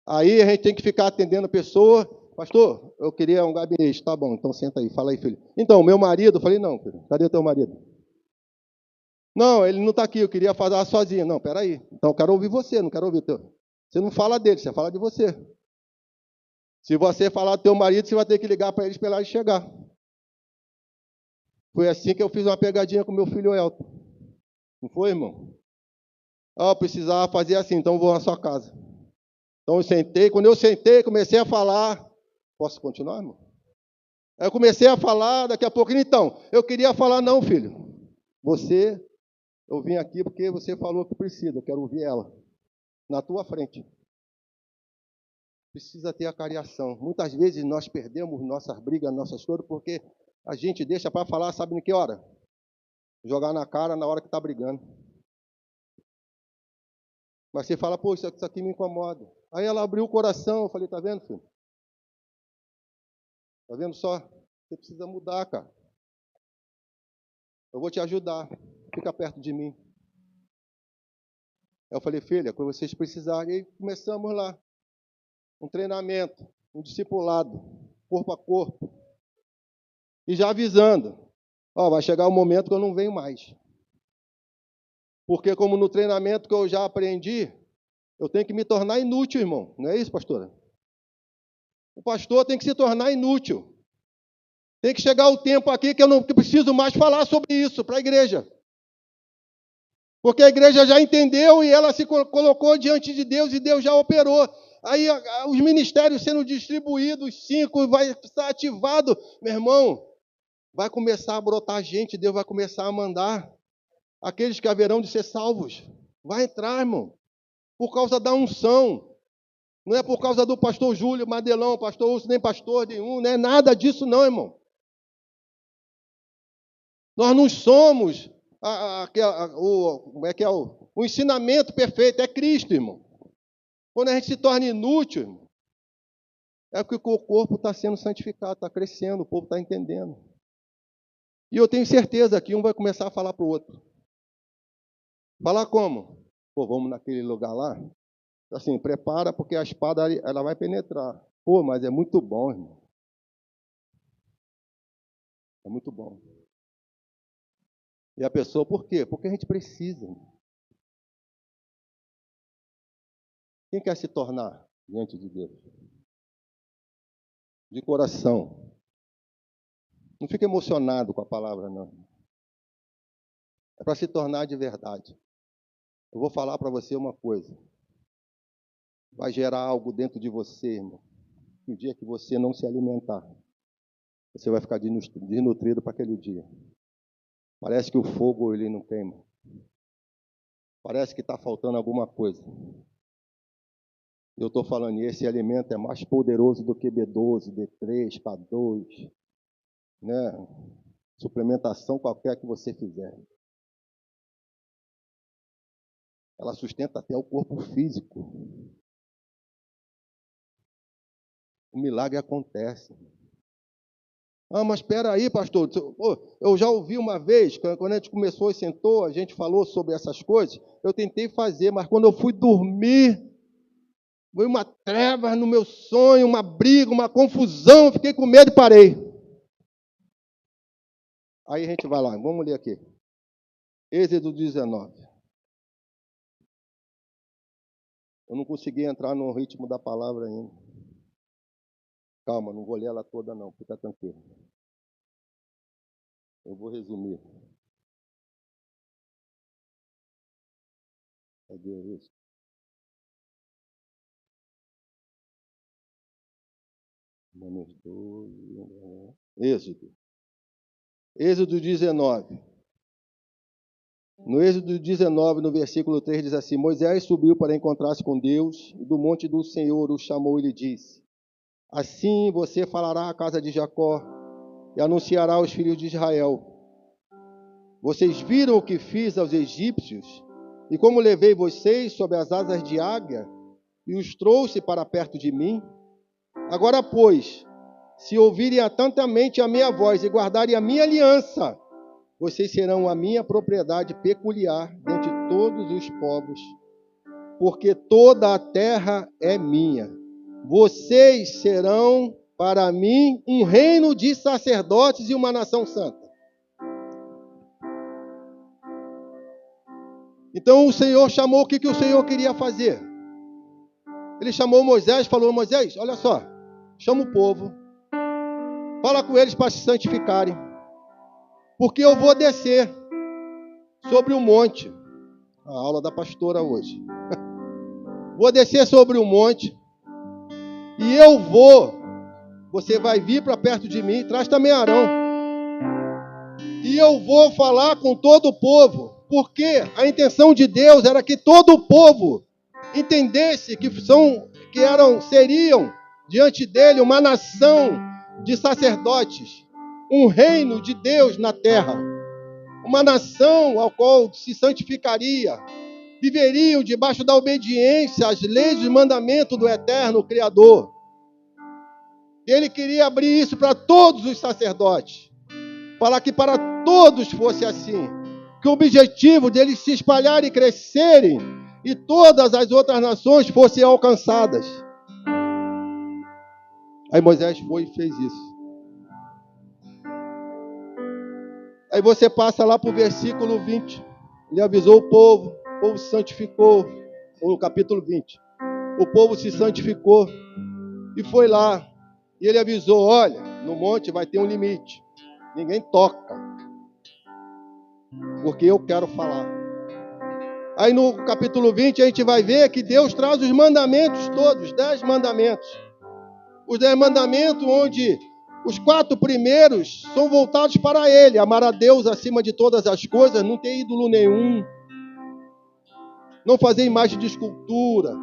Aí a gente tem que ficar atendendo a pessoa. Pastor, eu queria um gabinete. Tá bom, então senta aí, fala aí, filho. Então, meu marido, eu falei, não, filho, cadê o teu marido? Não, ele não está aqui, eu queria falar sozinho. Não, peraí, então eu quero ouvir você, não quero ouvir o teu. Você não fala dele, você fala de você. Se você falar do teu marido, você vai ter que ligar para ele esperar ele chegar. Foi assim que eu fiz uma pegadinha com meu filho Elton. Não foi, irmão? Eu precisava fazer assim, então eu vou na sua casa. Então eu sentei, quando eu sentei, comecei a falar. Posso continuar, irmão? Aí eu comecei a falar, daqui a pouco, então, eu queria falar, não, filho. Eu vim aqui porque você falou que precisa, eu quero ouvir ela. Na tua frente. Precisa ter a cariação. Muitas vezes nós perdemos nossas brigas, nossas coisas, porque a gente deixa para falar, sabe em que hora? Jogar na cara na hora que está brigando. Mas você fala, pô, isso aqui me incomoda. Aí ela abriu o coração, eu falei, tá vendo, filho? Tá vendo só? Você precisa mudar, cara. Eu vou te ajudar. Fica perto de mim. Aí eu falei, filha, quando vocês precisarem, aí começamos lá. Um treinamento, um discipulado, corpo a corpo. E já avisando, ó, vai chegar um momento que eu não venho mais. Porque como no treinamento que eu já aprendi, eu tenho que me tornar inútil, irmão. Não é isso, pastora? O pastor tem que se tornar inútil. Tem que chegar o tempo aqui que eu não preciso mais falar sobre isso para a igreja. Porque a igreja já entendeu e ela se colocou diante de Deus e Deus já operou. Aí os ministérios sendo distribuídos, 5, vai estar ativado. Meu irmão, vai começar a brotar gente, Deus vai começar a mandar. Aqueles que haverão de ser salvos. Vai entrar, irmão. Por causa da unção. Não é por causa do pastor Júlio Madelão, pastor Urso, nem pastor nenhum. Não é nada disso não, irmão. Nós não somos o ensinamento perfeito. É Cristo, irmão. Quando a gente se torna inútil, irmão, é porque o corpo está sendo santificado, está crescendo, o povo está entendendo. E eu tenho certeza que um vai começar a falar para o outro. Falar como? Pô, vamos naquele lugar lá? Assim, prepara porque a espada ela vai penetrar. Pô, mas é muito bom, irmão. É muito bom. E a pessoa, por quê? Porque a gente precisa. Quem quer se tornar diante de Deus? De coração. Não fica emocionado com a palavra, não. É para se tornar de verdade. Eu vou falar para você uma coisa. Vai gerar algo dentro de você, irmão. No dia que você não se alimentar, você vai ficar desnutrido para aquele dia. Parece que o fogo ele não queima. Parece que está faltando alguma coisa. Eu estou falando, e esse alimento é mais poderoso do que B12, D3, K2, né? Suplementação qualquer que você fizer. Ela sustenta até o corpo físico. O milagre acontece. Ah, mas espera aí, pastor. Eu já ouvi uma vez, quando a gente começou e sentou, a gente falou sobre essas coisas, eu tentei fazer, mas quando eu fui dormir, foi uma treva no meu sonho, uma briga, uma confusão, eu fiquei com medo e parei. Aí a gente vai lá, vamos ler aqui. Êxodo 19. Eu não consegui entrar no ritmo da palavra ainda. Calma, não vou ler ela toda não, fica tranquilo. Eu vou resumir. Cadê isso? Menos 12. Êxodo 19. No Êxodo 19, no versículo 3, diz assim: Moisés subiu para encontrar-se com Deus, e do monte do Senhor o chamou e lhe disse: Assim você falará à casa de Jacó e anunciará aos filhos de Israel: Vocês viram o que fiz aos egípcios e como levei vocês sob as asas de águia e os trouxe para perto de mim? Agora, pois, se ouvirem atentamente a minha voz e guardarem a minha aliança, vocês serão a minha propriedade peculiar dentre todos os povos, porque toda a terra é minha. Vocês serão para mim um reino de sacerdotes e uma nação santa. Então o Senhor chamou, o que o Senhor queria fazer? Ele chamou Moisés, falou: Moisés, olha só, chama o povo, fala com eles para se santificarem, porque eu vou descer sobre o monte. A aula da pastora hoje. Vou descer sobre o monte e eu vou. Você vai vir para perto de mim, traz também Arão. E eu vou falar com todo o povo, porque a intenção de Deus era que todo o povo entendesse que seriam diante dele uma nação de sacerdotes, um reino de Deus na terra, uma nação ao qual se santificaria, viveriam debaixo da obediência às leis e mandamentos do eterno Criador. Ele queria abrir isso para todos os sacerdotes, para que para todos fosse assim, que o objetivo deles se espalharem e crescerem e todas as outras nações fossem alcançadas. Aí Moisés foi e fez isso. Aí você passa lá para o versículo 20. Ele avisou o povo se santificou. No capítulo 20. O povo se santificou e foi lá. E ele avisou: olha, no monte vai ter um limite. Ninguém toca, porque eu quero falar. Aí no capítulo 20 a gente vai ver que Deus traz os mandamentos todos, 10 mandamentos. Os 10 mandamentos onde os 4 primeiros são voltados para Ele. Amar a Deus acima de todas as coisas, não ter ídolo nenhum, não fazer imagem de escultura.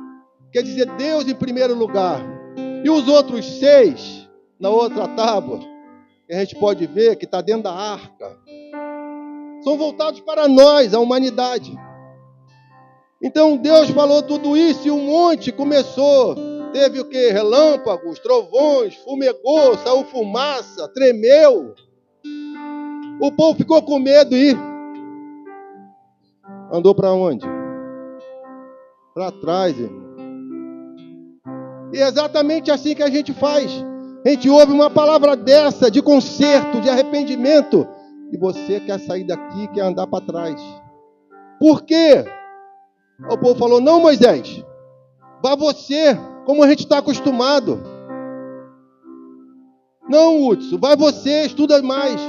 Quer dizer, Deus em primeiro lugar. E os outros 6, na outra tábua, que a gente pode ver que está dentro da arca, são voltados para nós, a humanidade. Então Deus falou tudo isso e o monte começou. Teve o que? Relâmpagos, trovões, fumegou, saiu fumaça, tremeu. O povo ficou com medo e andou para onde? Para trás, irmão. E é exatamente assim que a gente faz. A gente ouve uma palavra dessa, de conserto, de arrependimento, e você quer sair daqui, quer andar para trás. Por quê? O povo falou: não, Moisés, vá você, como a gente está acostumado. Não, Hudson, vai você, estuda mais.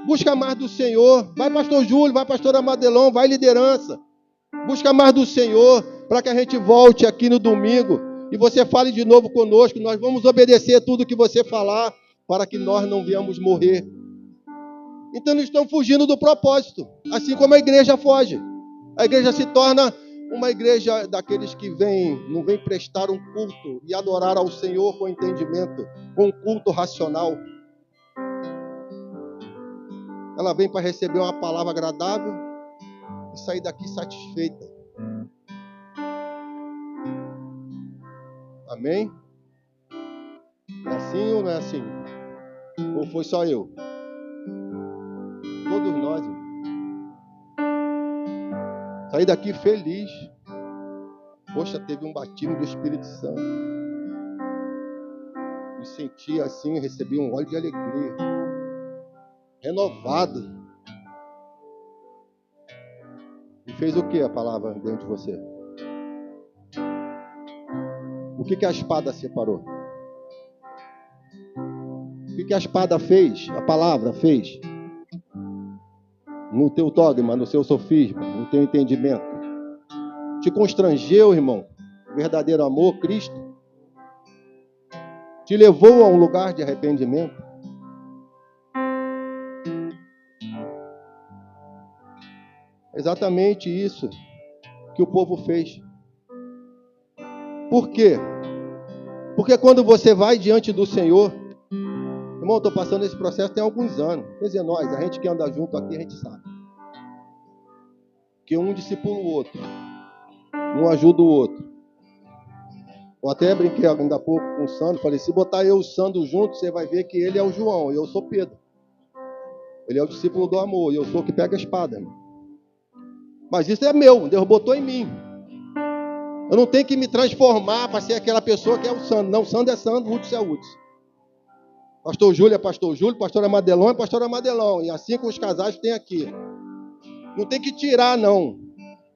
Busca mais do Senhor. Vai, pastor Júlio, vai, pastora Madelon, vai, liderança. Busca mais do Senhor, para que a gente volte aqui no domingo e você fale de novo conosco. Nós vamos obedecer tudo que você falar, para que nós não venhamos morrer. Então eles estão fugindo do propósito, assim como a igreja foge. A igreja se torna uma igreja daqueles que não vem prestar um culto e adorar ao Senhor com entendimento, com um culto racional. Ela vem para receber uma palavra agradável e sair daqui satisfeita. Amém? É assim ou não é assim? Ou foi só eu? Todos nós. Saí daqui feliz. Poxa, teve um batismo do Espírito Santo. Me senti assim, recebi um óleo de alegria. Renovado. E fez o que a palavra dentro de você? O que a espada separou? O que a espada fez? A palavra fez? No teu dogma, no seu sofisma, no teu entendimento. Te constrangeu, irmão? O verdadeiro amor, Cristo? Te levou a um lugar de arrependimento? É exatamente isso que o povo fez. Por quê? Porque quando você vai diante do Senhor, irmão, eu estou passando esse processo tem alguns anos. Quer dizer, nós, a gente que anda junto aqui, a gente sabe. Que um discipula o outro. Um ajuda o outro. Eu até brinquei ainda há pouco com o Sandro. Falei, se botar eu e o Sandro junto, você vai ver que ele é o João e eu sou Pedro. Ele é o discípulo do amor e eu sou o que pega a espada. Mas isso é meu, Deus botou em mim. Eu não tenho que me transformar para ser aquela pessoa que é o Sandro. Não, Sandro é Sandro, Hudson é Hudson. Pastor Júlio é Pastor Júlio, Pastora Madelão é Pastora Madelão. E assim com os casais tem aqui. Não tem que tirar, não.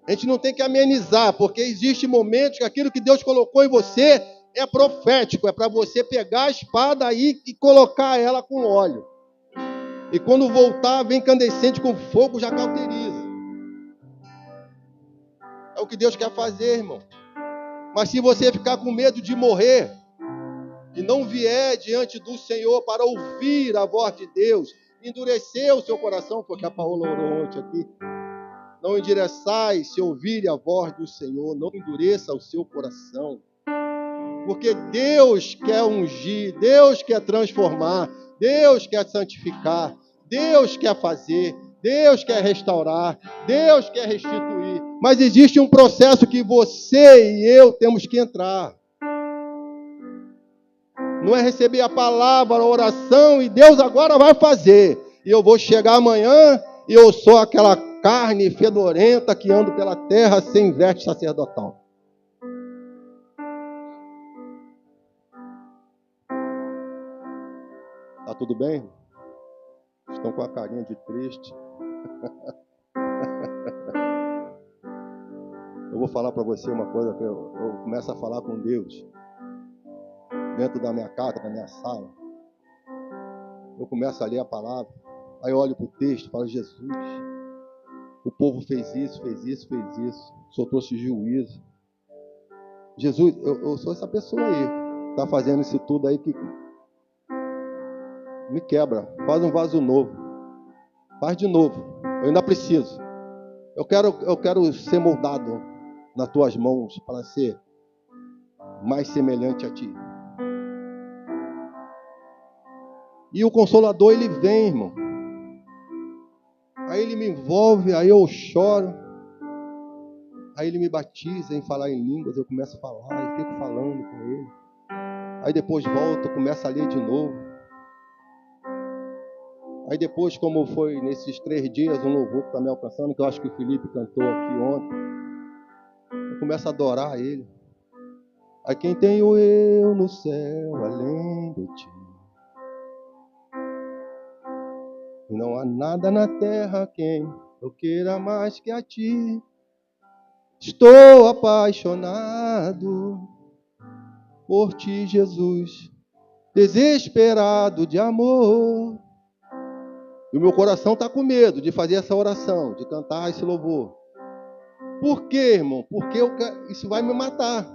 A gente não tem que amenizar, porque existe momentos que aquilo que Deus colocou em você é profético. É para você pegar a espada aí e colocar ela com óleo. E quando voltar, vem incandescente com fogo, já cauteriza. É o que Deus quer fazer, irmão. Mas se você ficar com medo de morrer e não vier diante do Senhor para ouvir a voz de Deus, endurecer o seu coração, porque a Paola orou ontem aqui. Não endireçais se ouvir a voz do Senhor, não endureça o seu coração. Porque Deus quer ungir, Deus quer transformar, Deus quer santificar, Deus quer fazer, Deus quer restaurar, Deus quer restituir. Mas existe um processo que você e eu temos que entrar. Não é receber a palavra, a oração, e Deus agora vai fazer. E eu vou chegar amanhã e eu sou aquela carne fedorenta que ando pela terra sem veste sacerdotal. Tá tudo bem? Estão com a carinha de triste. Eu vou falar para você uma coisa que eu começo a falar com Deus. Dentro da minha casa, da minha sala. Eu começo a ler a palavra. Aí eu olho para o texto e falo, Jesus, o povo fez isso, fez isso, fez isso. O Senhor trouxe juízo. Jesus, eu sou essa pessoa aí. Está fazendo isso tudo aí que me quebra. Faz um vaso novo. Faz de novo. Eu ainda preciso. Eu quero ser moldado nas tuas mãos para ser mais semelhante a ti. E o Consolador, ele vem, irmão. Aí ele me envolve, aí eu choro. Aí ele me batiza em falar em línguas, eu começo a falar e fico falando com ele. Aí depois volto, começo a ler de novo. Aí depois, como foi nesses 3 dias, um louvor que está me alcançando, que eu acho que o Felipe cantou aqui ontem, eu começo a adorar ele. Aí quem tenho eu no céu, além de ti? E não há nada na terra quem eu queira mais que a ti. Estou apaixonado por ti, Jesus, desesperado de amor. E o meu coração está com medo de fazer essa oração, de cantar esse louvor. Por quê, irmão? Porque isso vai me matar.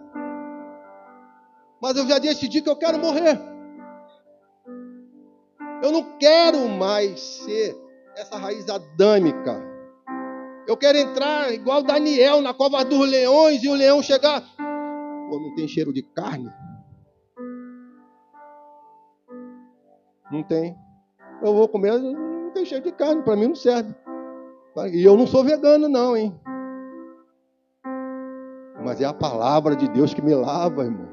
Mas eu já decidi que eu quero morrer. Eu não quero mais ser essa raiz adâmica. Eu quero entrar igual Daniel na cova dos leões e o leão chegar. Pô, não tem cheiro de carne? Não tem. Eu vou comer, não tem cheiro de carne, para mim não serve. E eu não sou vegano não, hein? Mas é a palavra de Deus que me lava, irmão.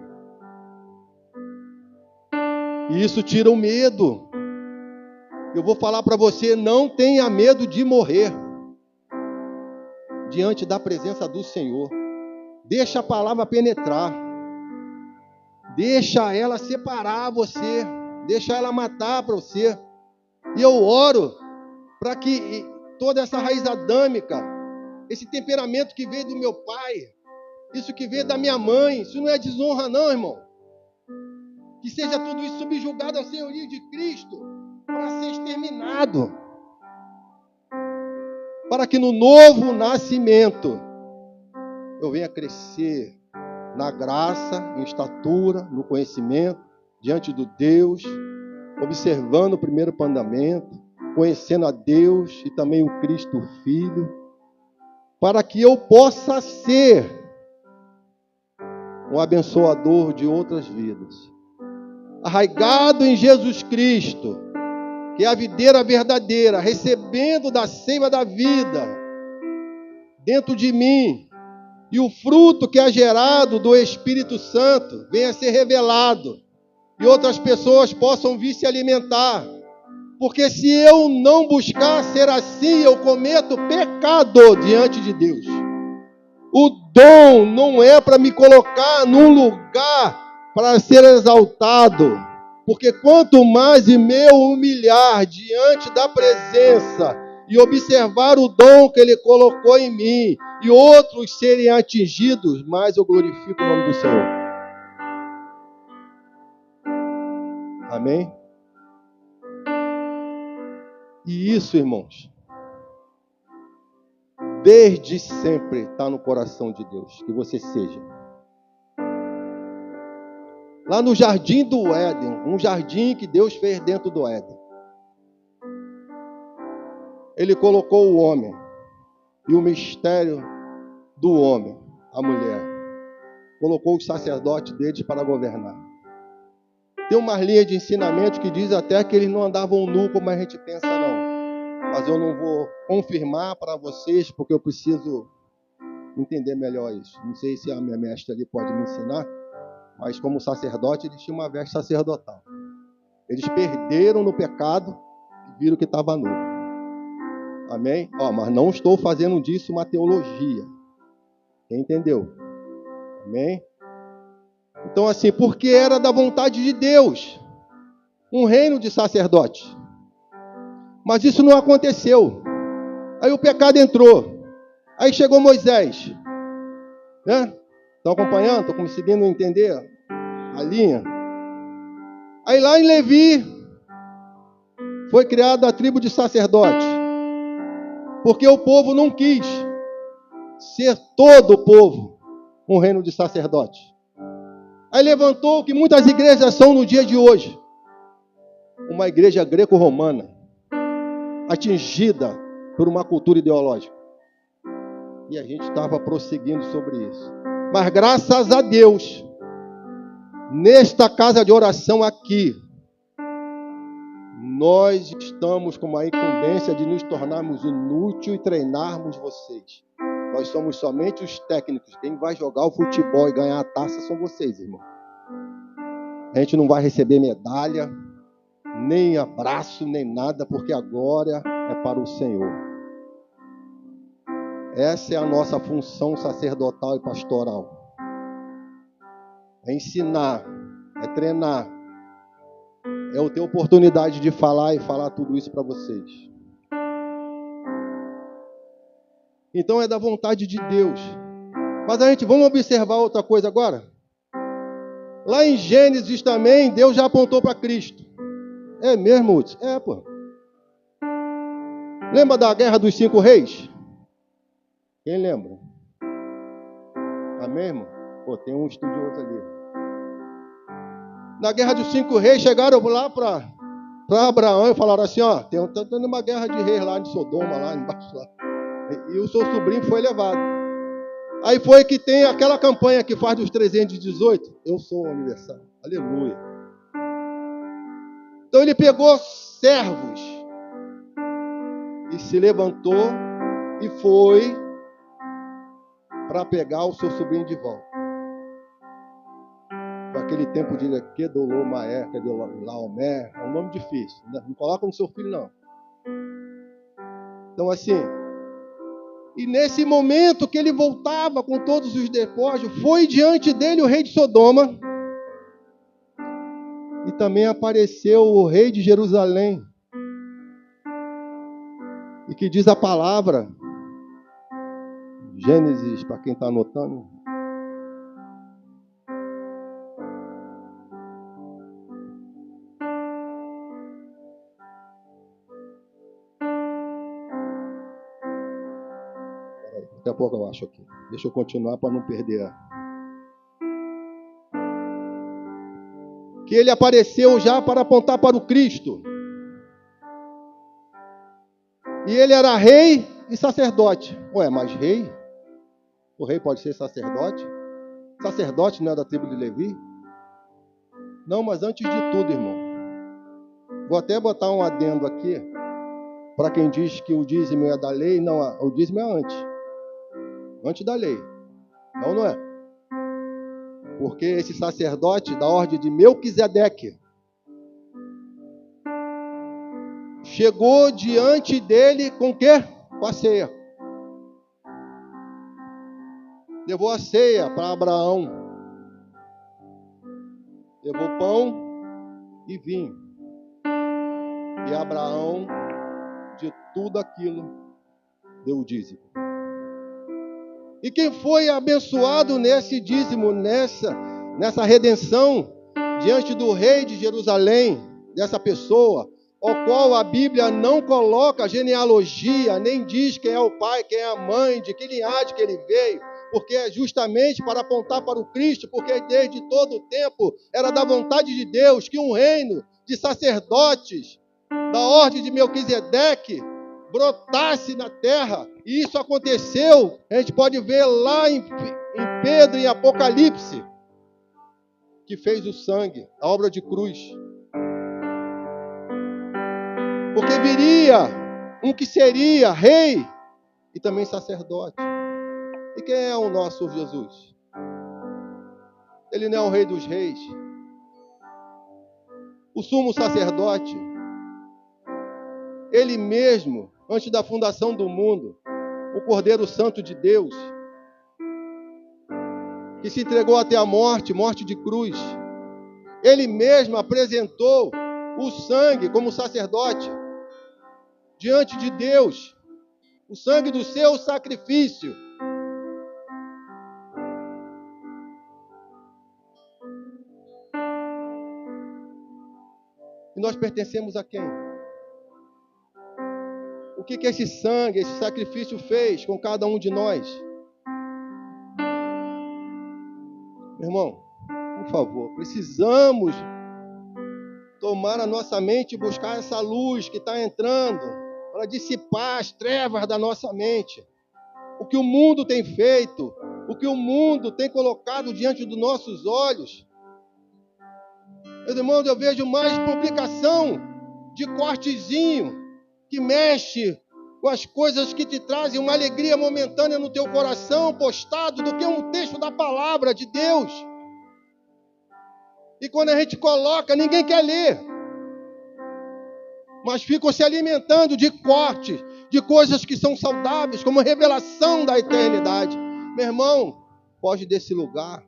E isso tira o medo. Eu vou falar para você, não tenha medo de morrer diante da presença do Senhor. Deixa a palavra penetrar. Deixa ela separar você. Deixa ela matar para você. E eu oro para que toda essa raiz adâmica, esse temperamento que veio do meu pai, isso que veio da minha mãe, isso não é desonra não, irmão. Que seja tudo isso subjugado ao senhorio de Cristo, para ser exterminado. Para que no novo nascimento eu venha crescer na graça, em estatura, no conhecimento, diante do Deus, observando o primeiro mandamento, conhecendo a Deus e também o Cristo Filho, para que eu possa ser um abençoador de outras vidas. Arraigado em Jesus Cristo, que é a videira verdadeira, recebendo da seiva da vida dentro de mim, e o fruto que é gerado do Espírito Santo venha a ser revelado, e outras pessoas possam vir se alimentar. Porque se eu não buscar ser assim, eu cometo pecado diante de Deus. O dom não é para me colocar num lugar para ser exaltado. Porque quanto mais me humilhar diante da presença e observar o dom que Ele colocou em mim e outros serem atingidos, mais eu glorifico o nome do Senhor. Amém? E isso, irmãos, desde sempre está no coração de Deus, que você seja. Lá no jardim do Éden, um jardim que Deus fez dentro do Éden, Ele colocou o homem e o mistério do homem, a mulher. Colocou os sacerdotes deles para governar. Tem uma linha de ensinamento que diz até que eles não andavam nu como a gente pensa, não. Mas eu não vou confirmar para vocês, porque eu preciso entender melhor isso. Não sei se a minha mestra ali pode me ensinar, mas como sacerdote, eles tinham uma veste sacerdotal. Eles perderam no pecado e viram que estava nu. Amém? Mas não estou fazendo disso uma teologia. Quem entendeu? Amém? Então, assim, porque era da vontade de Deus, um reino de sacerdote. Mas isso não aconteceu. Aí o pecado entrou. Aí chegou Moisés. Né? Estão acompanhando? Estão conseguindo entender a linha? Aí lá em Levi, foi criada a tribo de sacerdote. Porque o povo não quis ser todo o povo um reino de sacerdote. Aí levantou o que muitas igrejas são no dia de hoje. Uma igreja greco-romana, atingida por uma cultura ideológica. E a gente estava prosseguindo sobre isso. Mas graças a Deus, nesta casa de oração aqui, nós estamos com a incumbência de nos tornarmos inúteis e treinarmos vocês. Nós somos somente os técnicos. Quem vai jogar o futebol e ganhar a taça são vocês, irmão. A gente não vai receber medalha, nem abraço, nem nada, porque a glória é para o Senhor. Essa é a nossa função sacerdotal e pastoral. É ensinar, é treinar. É eu ter oportunidade de falar e falar tudo isso para vocês. Então é da vontade de Deus. Mas a gente, vamos observar outra coisa agora? Lá em Gênesis também, Deus já apontou para Cristo. É mesmo, Hudson? É, pô. Lembra da Guerra dos 5 Reis? Quem lembra? Amém, irmão? Pô, tem um estudioso ali. Na Guerra dos 5 Reis, chegaram lá para Abraão e falaram assim, tem uma guerra de reis lá em Sodoma, lá embaixo. Lá. E o seu sobrinho foi levado. Aí foi que tem aquela campanha que faz dos 318. Eu sou o aniversário. Aleluia. Então ele pegou servos e se levantou e foi para pegar o seu sobrinho de volta. Para aquele tempo de Kedolomaé, Kedolaomé, é um nome difícil. Não coloca no seu filho, não. Então assim, e nesse momento que ele voltava com todos os despojos, foi diante dele o rei de Sodoma. E também apareceu o rei de Jerusalém. E que diz a palavra, Gênesis, para quem está anotando. Daqui a pouco eu acho aqui. Deixa eu continuar para não perder. Que ele apareceu já para apontar para o Cristo. E ele era rei e sacerdote. Ué, mas rei? O rei pode ser sacerdote? Sacerdote não é da tribo de Levi? Não, mas antes de tudo, irmão. Vou até botar um adendo aqui. Para quem diz que o dízimo é da lei. Não, o dízimo é antes. Antes da lei. Não, não é. Porque esse sacerdote da ordem de Melquisedeque chegou diante dele com o quê? Com a ceia. Levou a ceia para Abraão. Levou pão e vinho. E Abraão, de tudo aquilo, deu o dízimo. E quem foi abençoado nesse dízimo, nessa redenção, diante do rei de Jerusalém, dessa pessoa, ao qual a Bíblia não coloca genealogia, nem diz quem é o pai, quem é a mãe, de que linhagem que ele veio, porque é justamente para apontar para o Cristo, porque desde todo o tempo era da vontade de Deus que um reino de sacerdotes da ordem de Melquisedeque brotasse na terra. E isso aconteceu, a gente pode ver lá em Pedro, em Apocalipse, que fez o sangue, a obra de cruz. Porque viria um que seria rei e também sacerdote. E quem é o nosso Jesus? Ele não é o rei dos reis. O sumo sacerdote, ele mesmo, antes da fundação do mundo, o Cordeiro Santo de Deus, que se entregou até a morte, morte de cruz, ele mesmo apresentou o sangue como sacerdote diante de Deus, o sangue do seu sacrifício. E nós pertencemos a quem? O que esse sangue, esse sacrifício fez com cada um de nós? Meu irmão, por favor, precisamos tomar a nossa mente e buscar essa luz que está entrando para dissipar as trevas da nossa mente. O que o mundo tem feito, o que o mundo tem colocado diante dos nossos olhos. Meus irmãos, eu vejo mais publicação de cortezinho que mexe com as coisas que te trazem uma alegria momentânea no teu coração, postado, do que um texto da palavra de Deus. E quando a gente coloca, ninguém quer ler. Mas ficam se alimentando de cortes, de coisas que são saudáveis, como revelação da eternidade. Meu irmão, foge desse lugar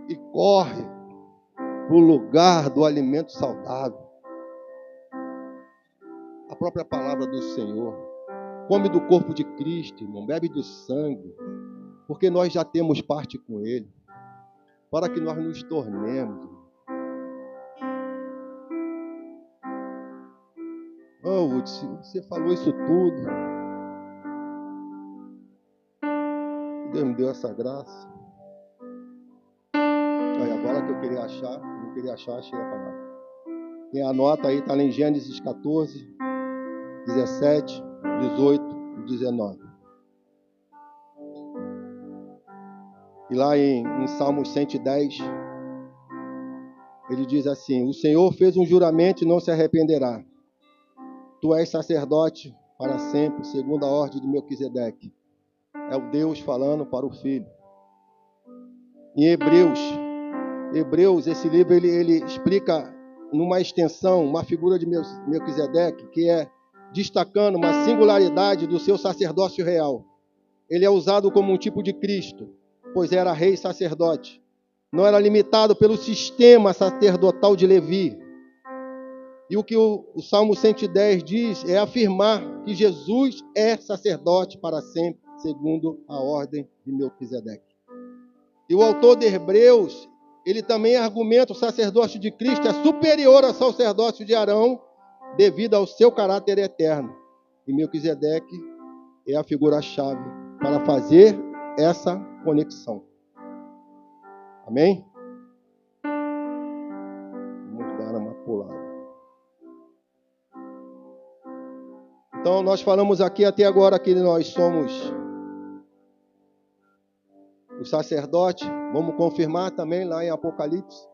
e corre para o lugar do alimento saudável. A própria palavra do Senhor. Come do corpo de Cristo, irmão, bebe do sangue, porque nós já temos parte com Ele, para que nós nos tornemos. Oh, Hudson, você falou isso tudo. Deus me deu essa graça. Aí, agora que eu queria achar, não queria achar, achei a palavra. Tem a nota aí, está lá em Gênesis 14, 17, 18 e 19. E lá em Salmos 110, ele diz assim: o Senhor fez um juramento e não se arrependerá. Tu és sacerdote para sempre, segundo a ordem de Melquisedeque. É o Deus falando para o Filho. Em Hebreus, esse livro ele explica numa extensão, uma figura de Melquisedeque, que é destacando uma singularidade do seu sacerdócio real. Ele é usado como um tipo de Cristo, pois era rei e sacerdote. Não era limitado pelo sistema sacerdotal de Levi. E o que o Salmo 110 diz é afirmar que Jesus é sacerdote para sempre, segundo a ordem de Melquisedeque. E o autor de Hebreus, ele também argumenta o sacerdócio de Cristo é superior ao sacerdócio de Arão, devido ao seu caráter eterno. E Melquisedeque é a figura-chave para fazer essa conexão. Amém? Vamos dar uma pulada. Então, nós falamos aqui até agora que nós somos o sacerdote. Vamos confirmar também lá em Apocalipse.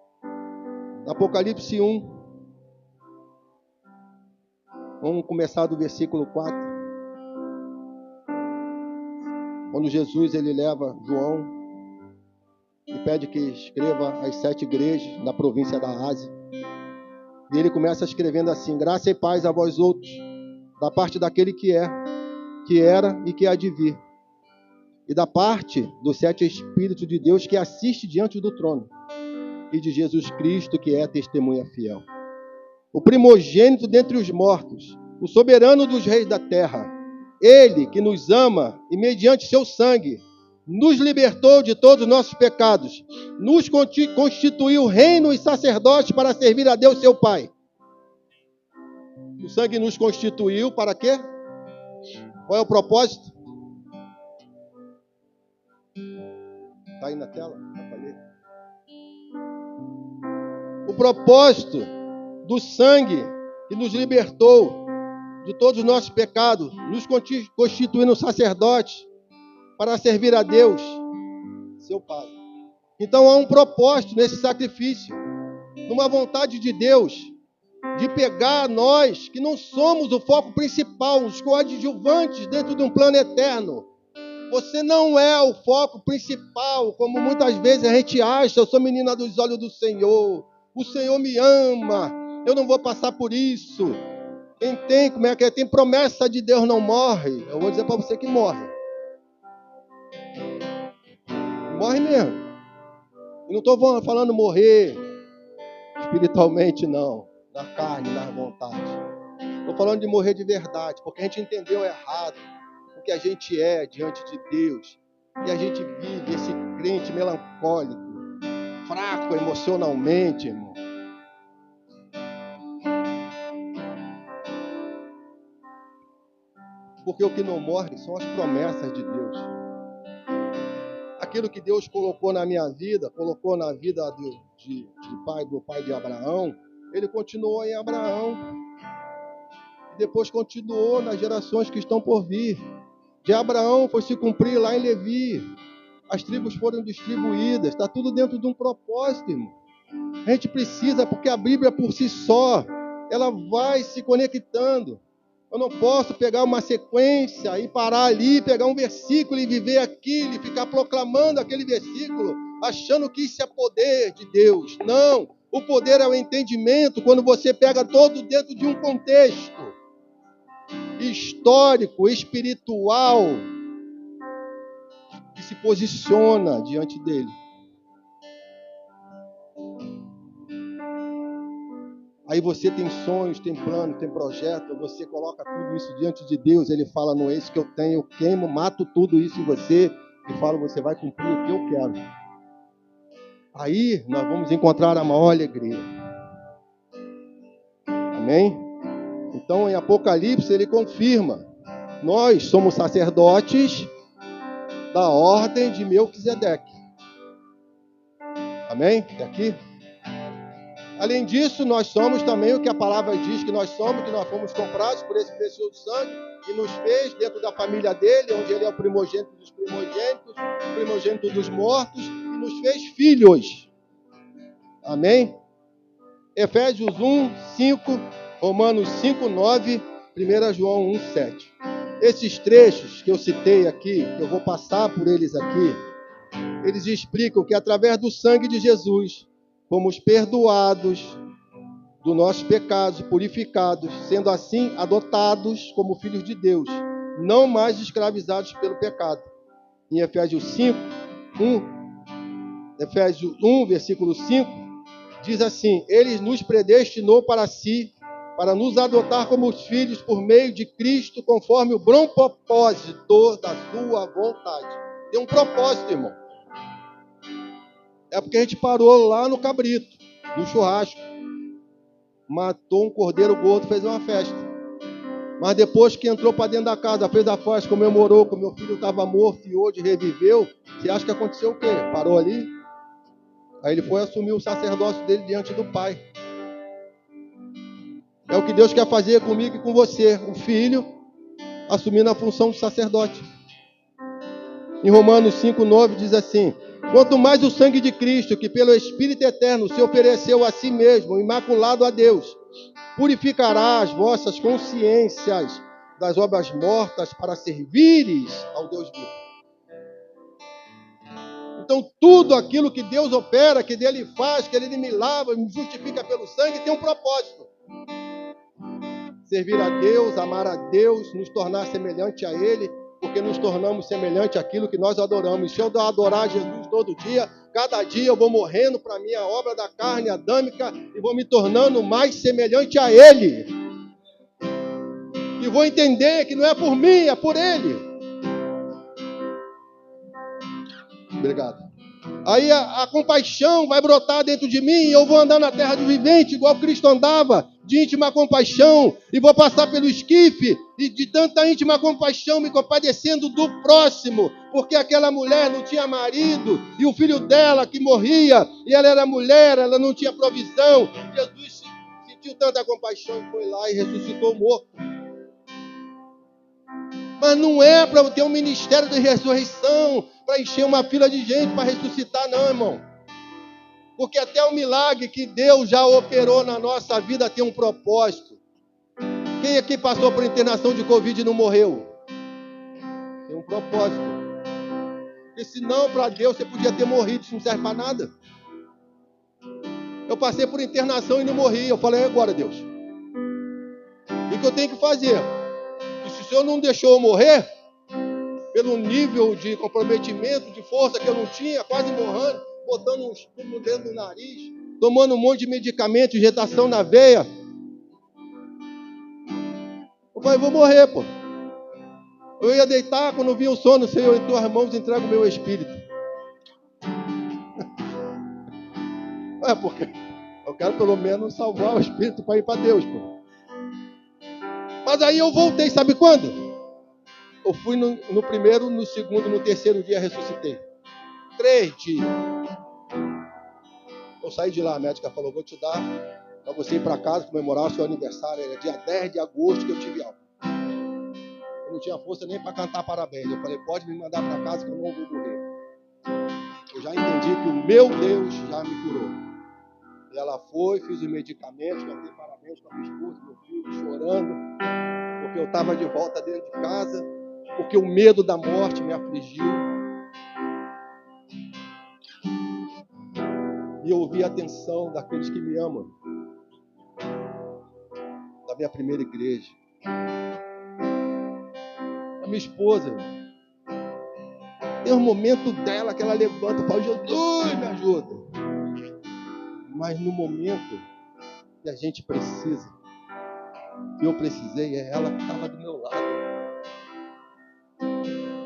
Apocalipse 1. Vamos começar do versículo 4. Quando Jesus ele leva João e pede que escreva as 7 igrejas da província da Ásia. E ele começa escrevendo assim: graça e paz a vós outros, da parte daquele que é, que era e que há de vir, e da parte dos 7 Espíritos de Deus que assiste diante do trono, e de Jesus Cristo, que é a testemunha fiel. O primogênito dentre os mortos, o soberano dos reis da terra, ele que nos ama e mediante seu sangue nos libertou de todos os nossos pecados, nos constituiu reino e sacerdote para servir a Deus seu Pai. O sangue nos constituiu para quê? Qual é o propósito? Está aí na tela? O propósito do sangue que nos libertou de todos os nossos pecados, nos constituindo sacerdotes para servir a Deus, seu Pai. Então há um propósito nesse sacrifício, numa vontade de Deus, de pegar nós, que não somos o foco principal, os coadjuvantes dentro de um plano eterno. Você não é o foco principal, como muitas vezes a gente acha. Eu sou menina dos olhos do Senhor, o Senhor me ama, eu não vou passar por isso. Quem tem, como é que é? Tem promessa de Deus não morre. Eu vou dizer para você que morre. Morre mesmo. Eu não estou falando morrer espiritualmente, não. Na carne, na vontade. Estou falando de morrer de verdade, porque a gente entendeu errado o que a gente é diante de Deus. E a gente vive esse crente melancólico, fraco emocionalmente, irmão. Porque o que não morre são as promessas de Deus. Aquilo que Deus colocou na minha vida, colocou na vida do pai de Abraão, ele continuou em Abraão. E depois continuou nas gerações que estão por vir. De Abraão foi se cumprir lá em Levi. As tribos foram distribuídas. Está tudo dentro de um propósito, irmão. A gente precisa, porque a Bíblia por si só, ela vai se conectando. Eu não posso pegar uma sequência e parar ali, pegar um versículo e viver aquilo, e ficar proclamando aquele versículo, achando que isso é poder de Deus. Não, o poder é o entendimento, quando você pega todo dentro de um contexto histórico, espiritual, que se posiciona diante dele. Aí você tem sonhos, tem plano, tem projeto, você coloca tudo isso diante de Deus, ele fala, não é isso que eu tenho, eu queimo, mato tudo isso em você, e falo, você vai cumprir o que eu quero. Aí nós vamos encontrar a maior alegria. Amém? Então em Apocalipse ele confirma, nós somos sacerdotes da ordem de Melquisedeque. Amém? Até aqui? Além disso, nós somos também o que a palavra diz que nós somos, que nós fomos comprados por esse precioso sangue, e nos fez dentro da família dele, onde ele é o primogênito dos primogênitos, o primogênito dos mortos, e nos fez filhos. Amém? Efésios 1, 5, Romanos 5, 9, 1 João 1, 7. Esses trechos que eu citei aqui, que eu vou passar por eles aqui, eles explicam que através do sangue de Jesus, fomos perdoados dos nossos pecados, purificados, sendo assim adotados como filhos de Deus, não mais escravizados pelo pecado. Em Efésios 1, versículo 5, diz assim, ele nos predestinou para si, para nos adotar como filhos por meio de Cristo, conforme o bom propósito da sua vontade. Tem um propósito, irmão. É porque a gente parou lá no cabrito, no churrasco. Matou um cordeiro gordo, fez uma festa. Mas depois que entrou para dentro da casa, fez a festa, comemorou que o meu filho estava morto e hoje reviveu, você acha que aconteceu o quê? Parou ali? Aí ele foi assumir o sacerdócio dele diante do Pai. É o que Deus quer fazer comigo e com você, o filho assumindo a função de sacerdote. Em Romanos 5:9 diz assim: quanto mais o sangue de Cristo, que pelo Espírito Eterno se ofereceu a si mesmo, imaculado a Deus, purificará as vossas consciências das obras mortas para servires ao Deus vivo. Então tudo aquilo que Deus opera, que Ele faz, que Ele me lava, me justifica pelo sangue, tem um propósito. Servir a Deus, amar a Deus, nos tornar semelhante a Ele, porque nos tornamos semelhante àquilo que nós adoramos. Se eu adorar Jesus todo dia, cada dia eu vou morrendo para a minha obra da carne adâmica e vou me tornando mais semelhante a Ele. E vou entender que não é por mim, é por Ele. Obrigado. Aí a compaixão vai brotar dentro de mim e eu vou andar na terra do vivente, igual Cristo andava, de íntima compaixão, e vou passar pelo esquife, e de tanta íntima compaixão me compadecendo do próximo, porque aquela mulher não tinha marido, e o filho dela que morria, e ela era mulher, ela não tinha provisão. Jesus sentiu tanta compaixão e foi lá e ressuscitou o morto. Mas não é para ter um ministério de ressurreição, para encher uma fila de gente para ressuscitar, não, irmão. Porque até o milagre que Deus já operou na nossa vida tem um propósito. Quem aqui passou por internação de Covid e não morreu? Tem um propósito. Porque senão, para Deus, você podia ter morrido, isso não serve para nada. Eu passei por internação e não morri. Eu falei, agora, Deus, o que eu tenho que fazer? E se o Senhor não deixou eu morrer, pelo nível de comprometimento, de força que eu não tinha, quase morrendo, botando uns tubos dentro do nariz, tomando um monte de medicamento, injetação na veia. Eu falei, vou morrer, pô. Eu ia deitar, quando vinha o sono, Senhor, em tuas mãos entrego o meu espírito. É porque eu quero pelo menos salvar o espírito para ir para Deus, pô. Mas aí eu voltei, sabe quando? Eu fui no primeiro, no segundo, no terceiro dia ressuscitei. 3 dias. Eu saí de lá, a médica falou, vou te dar para você ir para casa comemorar o seu aniversário. Era dia 10 de agosto que eu tive alta. Eu não tinha força nem para cantar parabéns. Eu falei, pode me mandar para casa que eu não vou morrer. Eu já entendi que o meu Deus já me curou. E ela foi, fiz os medicamentos, cantei parabéns para minha esposa, meu filho, chorando, porque eu estava de volta dentro de casa, porque o medo da morte me afligiu. E eu ouvi a atenção daqueles que me amam, da minha primeira igreja. A minha esposa, tem um momento dela que ela levanta e fala, Jesus, me ajuda. Mas no momento que a gente precisa, que eu precisei, é ela que estava do meu lado.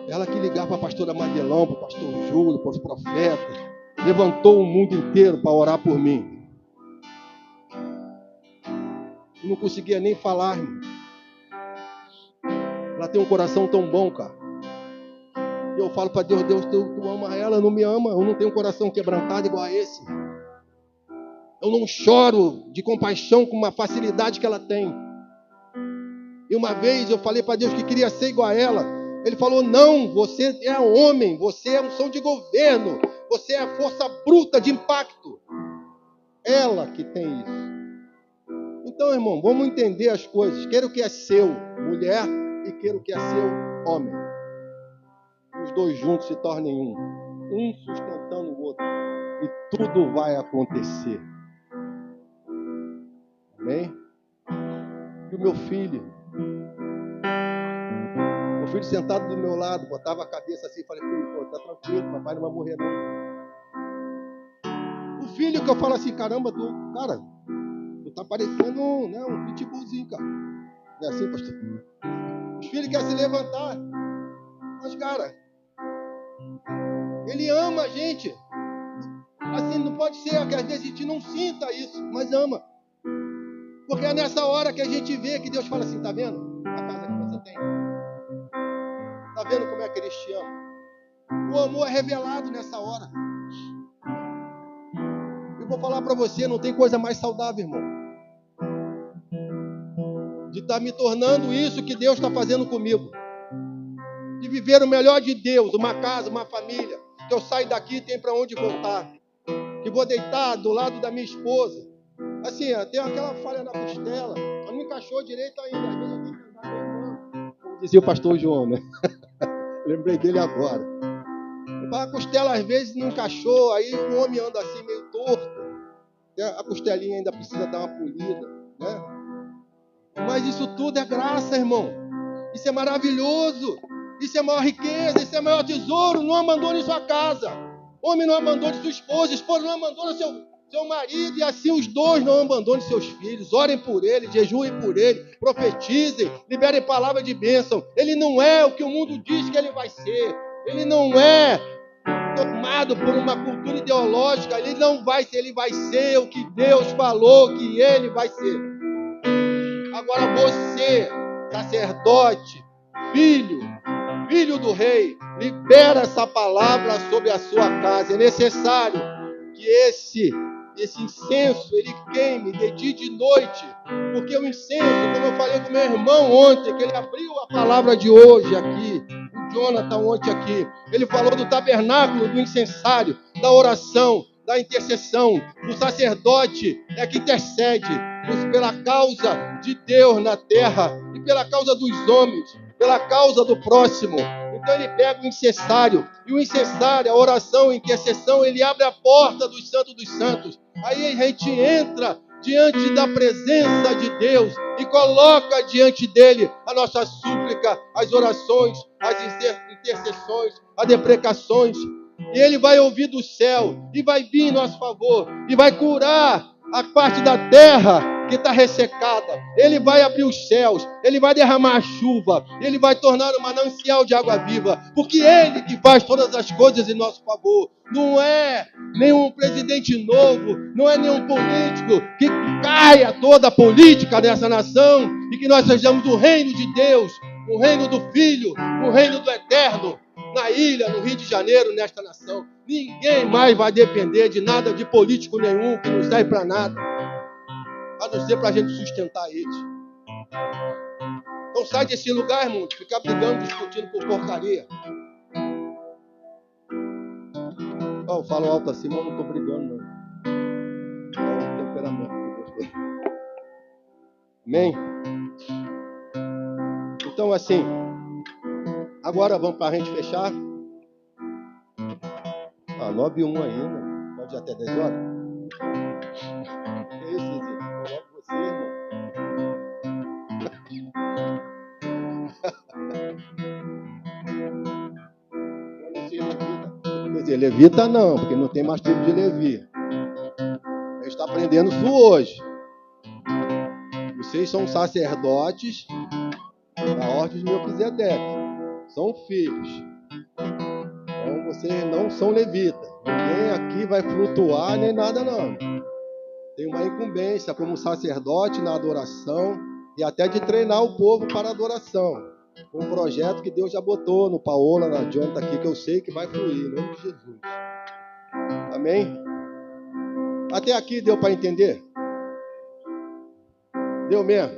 Ela que ligava para a pastora Madelão, para o pastor Júlio, para os profetas, levantou o mundo inteiro para orar por mim. Eu não conseguia nem falar, irmão. Ela tem um coração tão bom, cara. E eu falo para Deus, Deus, tu ama ela, não me ama. Eu não tenho um coração quebrantado igual a esse. Eu não choro de compaixão com uma facilidade que ela tem. E uma vez eu falei para Deus que queria ser igual a ela. Ele falou, não, você é homem, você é unção de governo, você é força bruta de impacto. Ela que tem isso. Então, irmão, vamos entender as coisas. Queira o que é seu, mulher, e queira o que é seu, homem. Os dois juntos se tornem um sustentando o outro. E tudo vai acontecer. Amém? E o meu filho sentado do meu lado, botava a cabeça assim, falei, filho, tá tranquilo, papai não vai morrer não. O filho que eu falo assim, caramba, tu tá parecendo, né, um pitbullzinho, cara. Não é assim, pastor? Os filhos querem se levantar, mas, cara, ele ama a gente. Assim, não pode ser que às vezes a gente não sinta isso, mas ama. Porque é nessa hora que a gente vê que Deus fala assim, tá vendo? A tem. Está vendo como é que eles te amam? O amor é revelado nessa hora. Eu vou falar para você, não tem coisa mais saudável, irmão, de estar me tornando isso que Deus está fazendo comigo. De viver o melhor de Deus, uma casa, uma família, que eu saio daqui e tenho para onde voltar. Que vou deitar do lado da minha esposa. Assim, tem aquela falha na costela, não encaixou direito ainda. Às vezes eu tenho que andar meio, como dizia o pastor João, né? Lembrei dele agora. A costela às vezes não encaixou, aí o homem anda assim meio torto. A costelinha ainda precisa dar uma polida, né? Mas isso tudo é graça, irmão. Isso é maravilhoso. Isso é a maior riqueza, isso é o maior tesouro. Não abandone sua casa. Homem, não abandone sua esposa. Esposa, não abandone seu marido. E assim os dois não abandonem seus filhos. Orem por ele, jejuem por ele, profetizem, liberem palavra de bênção. Ele não é o que o mundo diz que ele vai ser. Ele não é tomado por uma cultura ideológica. Ele não vai ser, ele vai ser o que Deus falou que ele vai ser. Agora você, sacerdote, filho do rei, libera essa palavra sobre a sua casa. É necessário que esse incenso, ele queime de dia e de noite, porque o incenso, como eu falei com meu irmão ontem, que ele abriu a palavra de hoje aqui, o Jonathan ontem aqui, ele falou do tabernáculo, do incensário, da oração, da intercessão, do sacerdote é que intercede pela causa de Deus na terra e pela causa dos homens, pela causa do próximo. Então ele pega o incensário, e o incensário, a oração, a intercessão, ele abre a porta dos santos dos santos. Aí a gente entra diante da presença de Deus e coloca diante dele a nossa súplica, as orações, as intercessões, as deprecações. E ele vai ouvir do céu e vai vir em nosso favor e vai curar a parte da terra que está ressecada. Ele vai abrir os céus, ele vai derramar a chuva, ele vai tornar um manancial de água viva, porque ele que faz todas as coisas em nosso favor. Não é nenhum presidente novo, não é nenhum político que caia toda a política dessa nação e que nós sejamos o reino de Deus, o reino do Filho, o reino do Eterno, na ilha, no Rio de Janeiro, nesta nação. Ninguém mais vai depender de nada de político nenhum, que não serve para nada, a não ser para a gente sustentar eles. Então sai desse lugar, irmão, de ficar brigando, discutindo por porcaria. Eu falo alto assim, mas eu não estou brigando, não. É o temperamento que Deus. Amém? Então, assim, agora vamos para a gente fechar. 9h01 ainda. Pode ir até 10 horas? Que isso, Zizinho? Coloca você, irmão. Quer dizer, levita não, porque não tem mais tempo de Levi. A gente está aprendendo isso hoje. Vocês são sacerdotes da ordem de Melquisedeque. São filhos. Então vocês não são levitas. Ninguém aqui vai flutuar nem nada não. Tem uma incumbência como sacerdote na adoração e até de treinar o povo para a adoração. Um projeto que Deus já botou no Paola, na Jonathan aqui, que eu sei que vai fluir, em nome de Jesus. Amém? Até aqui deu para entender? Deu mesmo?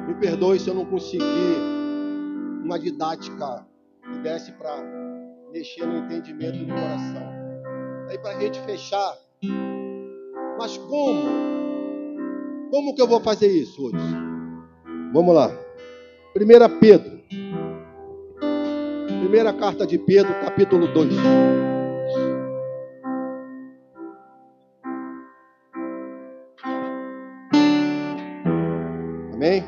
Me perdoe se eu não consegui uma didática que desse para mexer no entendimento do coração. Aí para a gente fechar. Mas como? Como que eu vou fazer isso hoje? Vamos lá. 1 Pedro. Primeira carta de Pedro, capítulo 2. Amém?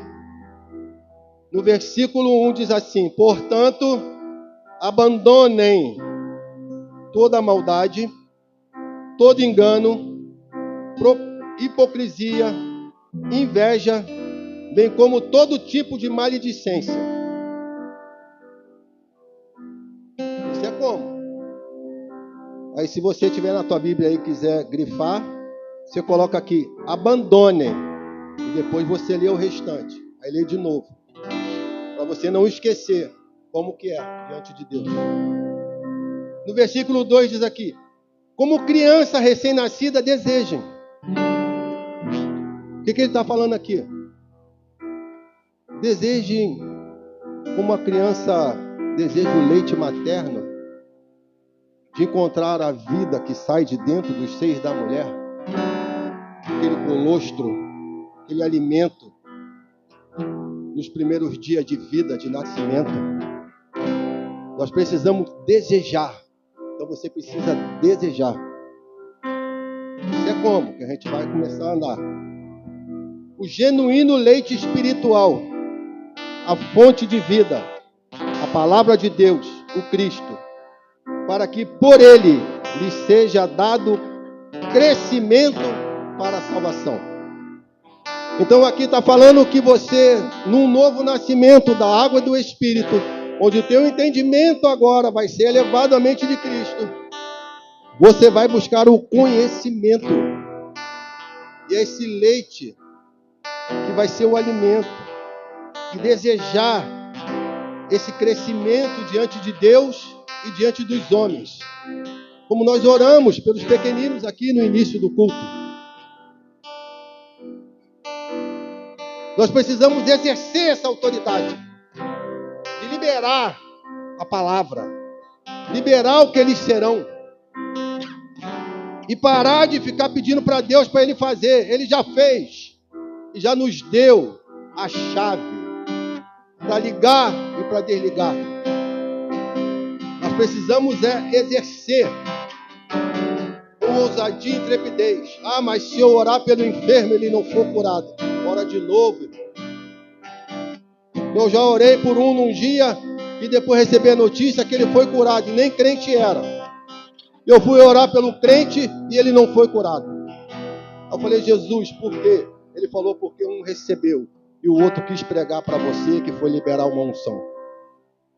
No versículo 1 diz assim: portanto, abandonem toda maldade, todo engano, hipocrisia, inveja, bem como todo tipo de maledicência. Isso é como? Aí se você tiver na tua Bíblia aí e quiser grifar, você coloca aqui, abandonem, e depois você lê o restante. Aí lê de novo. você não esquecer como que é diante de Deus. No versículo 2 diz aqui: como criança recém-nascida desejem. O que ele está falando aqui? Desejem como a criança deseja o leite materno, de encontrar a vida que sai de dentro dos seios da mulher, aquele colostro, aquele alimento nos primeiros dias de vida, de nascimento. Nós precisamos desejar. Então você precisa desejar. Isso é como que a gente vai começar a andar. O genuíno leite espiritual, a fonte de vida, a palavra de Deus, o Cristo, para que por ele lhe seja dado crescimento para a salvação. Então aqui está falando que você, num novo nascimento da água e do Espírito, onde o teu entendimento agora vai ser elevado à mente de Cristo, você vai buscar o conhecimento. E é esse leite que vai ser o alimento. E desejar esse crescimento diante de Deus e diante dos homens. Como nós oramos pelos pequeninos aqui no início do culto. Nós precisamos exercer essa autoridade. De liberar a palavra. Liberar o que eles serão. E parar de ficar pedindo para Deus para Ele fazer. Ele já fez. E já nos deu a chave para ligar e para desligar. Nós precisamos exercer com ousadia e intrepidez. Ah, mas se eu orar pelo enfermo ele não for curado, ora de novo. Eu já orei por um num dia e depois recebi a notícia que ele foi curado e nem crente era. Eu fui orar pelo crente e ele não foi curado. Eu falei: Jesus, por quê? Ele falou: porque um recebeu e o outro quis pregar para você, que foi liberar uma unção.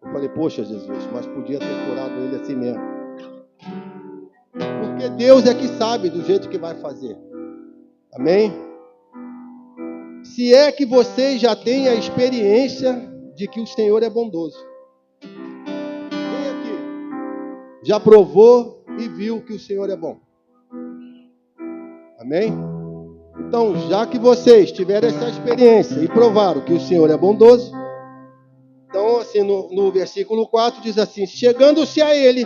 Eu falei: poxa, Jesus, mas podia ter curado ele assim mesmo. Porque Deus é que sabe do jeito que vai fazer. Amém? Se é que você já tem a experiência de que o Senhor é bondoso. Quem aqui já provou e viu que o Senhor é bom? Amém? Então, já que vocês tiveram essa experiência e provaram que o Senhor é bondoso, então, assim, no versículo 4 diz assim: chegando-se a ele,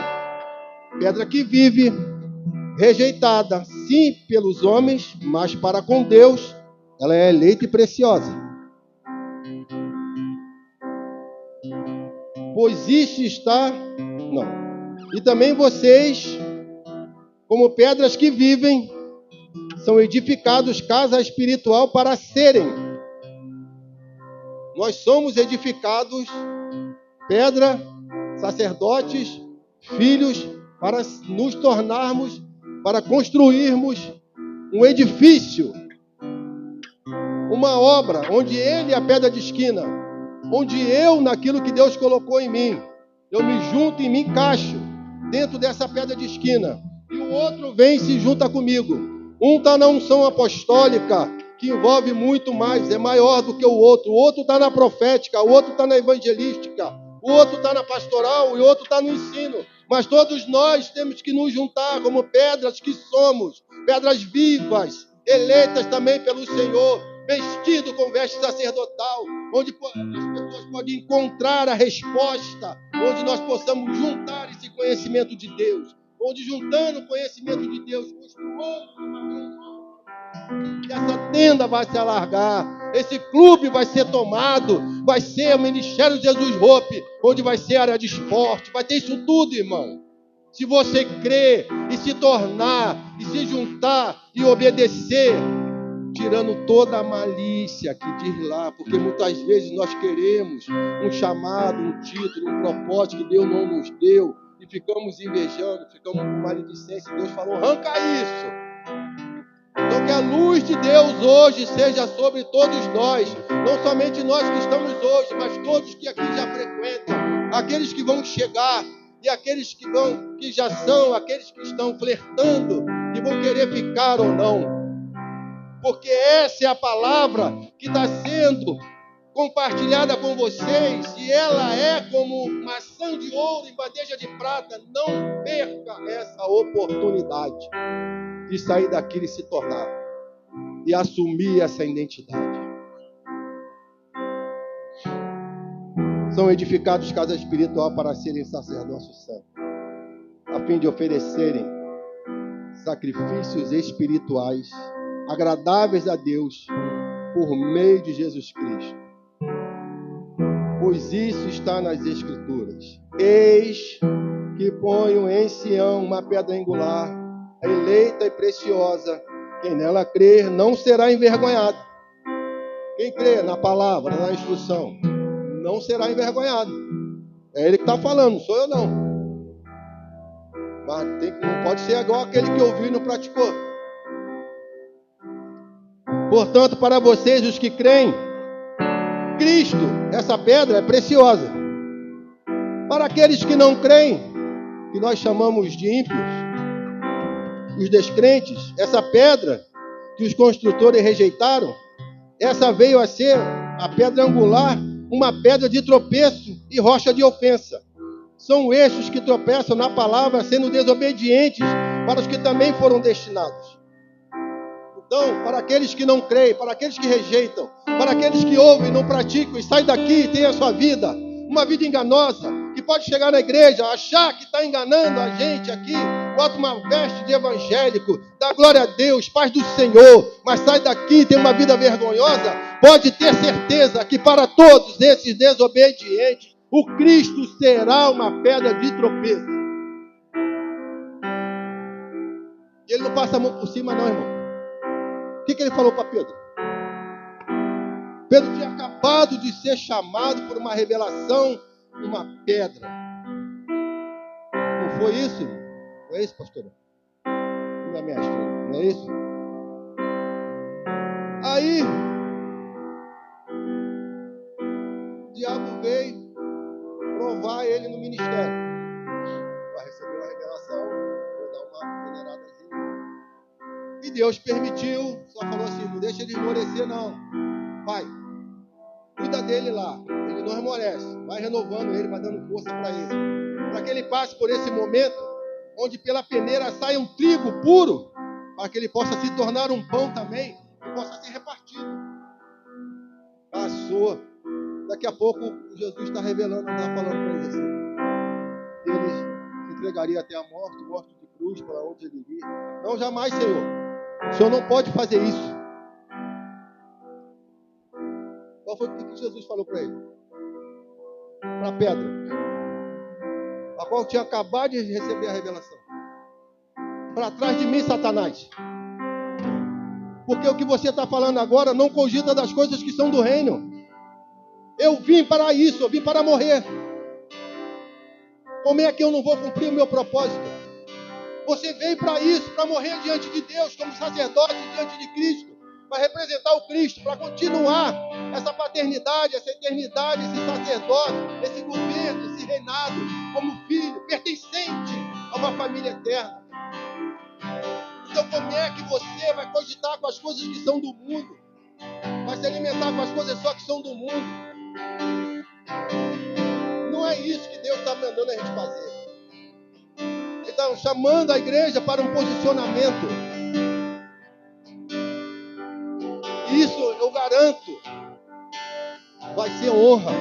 pedra que vive, rejeitada, sim, pelos homens, mas para com Deus, ela é eleita e preciosa. Pois isto está... Não. E também vocês, como pedras que vivem, são edificados casa espiritual para serem. Nós somos edificados, pedra, sacerdotes, filhos, para nos tornarmos, para construirmos um edifício, uma obra, onde Ele é a pedra de esquina, onde eu, naquilo que Deus colocou em mim, eu me junto e me encaixo dentro dessa pedra de esquina, e o outro vem e se junta comigo. Um está na unção apostólica, que envolve muito mais, é maior do que o outro está na profética, o outro está na evangelística, o outro está na pastoral e o outro está no ensino. Mas todos nós temos que nos juntar como pedras que somos, pedras vivas, eleitas também pelo Senhor, vestido com veste sacerdotal, onde as pessoas podem encontrar a resposta, onde nós possamos juntar esse conhecimento de Deus, onde juntando o conhecimento de Deus, essa tenda vai se alargar, esse clube vai ser tomado, vai ser o Ministério Jesus Hope, onde vai ser área de esporte, vai ter isso tudo, irmão. Se você crer e se tornar, e se juntar e obedecer, tirando toda a malícia que diz lá, porque muitas vezes nós queremos um chamado, um título, um propósito que Deus não nos deu, e ficamos invejando, ficamos com maledicência, e Deus falou: arranca isso. Então que a luz de Deus hoje seja sobre todos nós, não somente nós que estamos hoje, mas todos que aqui já frequentam, aqueles que vão chegar e aqueles que já são, aqueles que estão flertando e vão querer ficar ou não. Porque essa é a palavra que está sendo compartilhada com vocês, e ela é como maçã de ouro em bandeja de prata. Não perca essa oportunidade de sair daquilo e se tornar, e assumir essa identidade. São edificados casa espiritual para serem sacerdócio santo, a fim de oferecerem sacrifícios espirituais agradáveis a Deus por meio de Jesus Cristo. Pois isso está nas Escrituras. Eis que ponho em Sião uma pedra angular, eleita e preciosa. Quem nela crer não será envergonhado. Quem crê na palavra, na instrução, não será envergonhado. É ele que está falando, não sou eu não. Mas não pode ser igual aquele que ouviu e não praticou. Portanto, para vocês, os que creem, Cristo, essa pedra é preciosa. Para aqueles que não creem, que nós chamamos de ímpios, os descrentes, essa pedra que os construtores rejeitaram, essa veio a ser a pedra angular, uma pedra de tropeço e rocha de ofensa. São estes que tropeçam na palavra, sendo desobedientes para os que também foram destinados. Então, para aqueles que não creem, para aqueles que rejeitam, para aqueles que ouvem, não praticam e saem daqui e têm a sua vida, uma vida enganosa, que pode chegar na igreja, achar que está enganando a gente aqui, bota uma veste de evangélico, dá glória a Deus, paz do Senhor, mas sai daqui e tem uma vida vergonhosa, pode ter certeza que para todos esses desobedientes, o Cristo será uma pedra de tropeço. E ele não passa a mão por cima não, irmão. O que ele falou para Pedro? Pedro tinha acabado de ser chamado por uma revelação, uma pedra. Não foi isso, irmão? Não é isso, pastor? Não é mestre? Não é isso? Aí, o diabo veio provar ele no ministério. Vai receber uma revelação, vou dar uma peneiradazinha. E Deus permitiu, só falou assim, não deixa ele esmorecer não. Vai, cuida dele lá, ele não esmorece. Vai renovando ele, vai dando força para ele. Para que ele passe por esse momento, onde pela peneira sai um trigo puro, para que ele possa se tornar um pão também, e possa ser repartido. Passou. Daqui a pouco Jesus está revelando, está falando para eles assim. Ele entregaria até a morte de cruz, para onde ele iria. Não, jamais, Senhor. O Senhor não pode fazer isso. Qual foi o que Jesus falou para ele? Para a pedra, a qual tinha acabado de receber a revelação. Para trás de mim, Satanás. Porque o que você está falando agora não cogita das coisas que são do reino. Eu vim para isso, eu vim para morrer. Como é que eu não vou cumprir o meu propósito? Você veio para isso, para morrer diante de Deus, como sacerdote diante de Cristo, para representar o Cristo, para continuar essa paternidade, essa eternidade, esse sacerdócio, esse governo, esse reinado, como filho, pertencente a uma família eterna. Então, como é que você vai cogitar com as coisas que são do mundo? Vai se alimentar com as coisas só que são do mundo? Não é isso que Deus está mandando a gente fazer. Ele está chamando a igreja para um posicionamento. Isso eu garanto. Vai ser honra.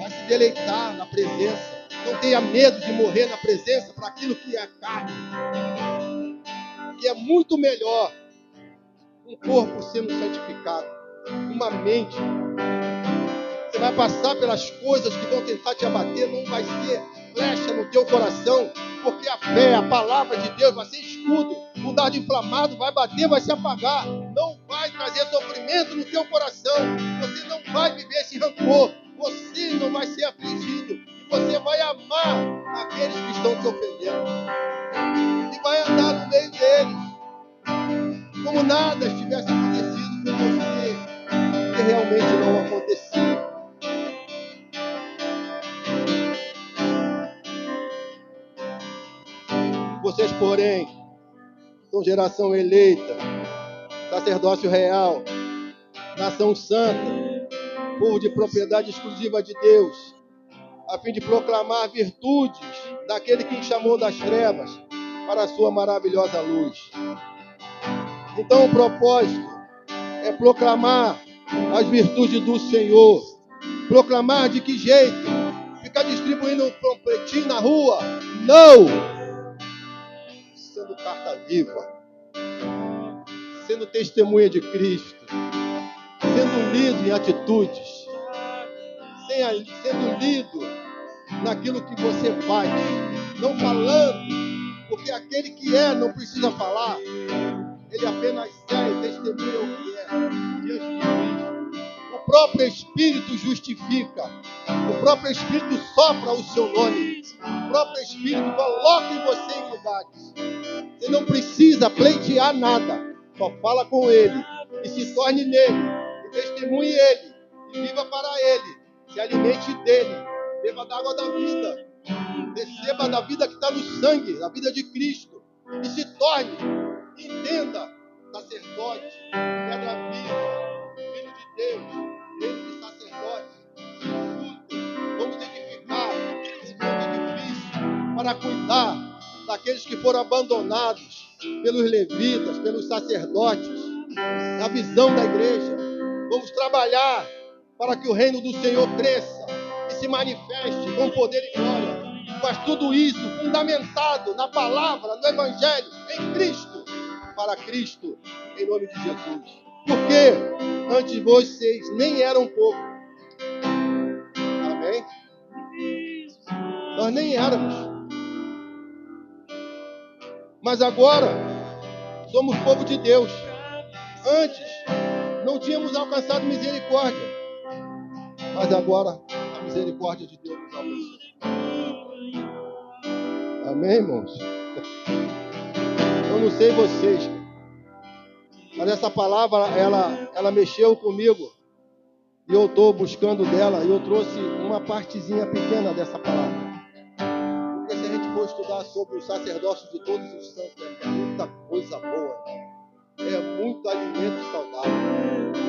Vai se deleitar na presença. Não tenha medo de morrer na presença para aquilo que é carne. E é muito melhor um corpo sendo santificado, uma mente. Você vai passar pelas coisas que vão tentar te abater, não vai ser flecha no teu coração, porque a fé, a palavra de Deus vai ser escudo. O dardo inflamado vai bater, vai se apagar. Não vai trazer sofrimento no teu coração. Você não vai viver esse rancor. Você não vai ser afligido. E você vai amar aqueles que estão te ofendendo. E vai andar no meio deles. Como nada estivesse acontecido com você. Que realmente não aconteceu. Vocês, porém, são geração eleita, sacerdócio real, nação santa, povo de propriedade exclusiva de Deus, a fim de proclamar virtudes daquele que nos chamou das trevas para a sua maravilhosa luz. Então o propósito é proclamar as virtudes do Senhor. Proclamar de que jeito? Ficar distribuindo um panfletinho na rua? Não! Sendo carta viva, sendo testemunha de Cristo, sendo lido em atitudes, sendo lido naquilo que você faz, não falando, porque aquele que é não precisa falar, ele apenas é e testemunha o que é diante de Cristo. O próprio Espírito justifica, o próprio Espírito sopra o seu nome, o próprio Espírito coloca em você em lugares. Você não precisa pleitear nada, só fala com Ele e se torne nele, e testemunhe Ele, e viva para Ele, se alimente dele, beba da água da vida, receba da vida que está no sangue, da vida de Cristo, e se torne, entenda, sacerdote, pedra viva, filho de Deus, reino de sacerdote. Vamos edificar esse mundo edifício para cuidar daqueles que foram abandonados pelos levitas, pelos sacerdotes, na visão da igreja. Vamos trabalhar para que o reino do Senhor cresça e se manifeste com poder e glória. Mas tudo isso fundamentado na palavra, no Evangelho, em Cristo, para Cristo, em nome de Jesus. Porque antes vocês nem eram povo. Amém? Nós nem éramos. Mas agora somos povo de Deus. Antes não tínhamos alcançado misericórdia. Mas agora a misericórdia de Deus nos alcançou. Amém, irmãos? Eu não sei vocês, mas essa palavra, ela mexeu comigo. E eu estou buscando dela, e eu trouxe uma partezinha pequena dessa palavra. Porque se a gente for estudar sobre o sacerdócio de todos os santos, é muita coisa boa. É muito alimento saudável.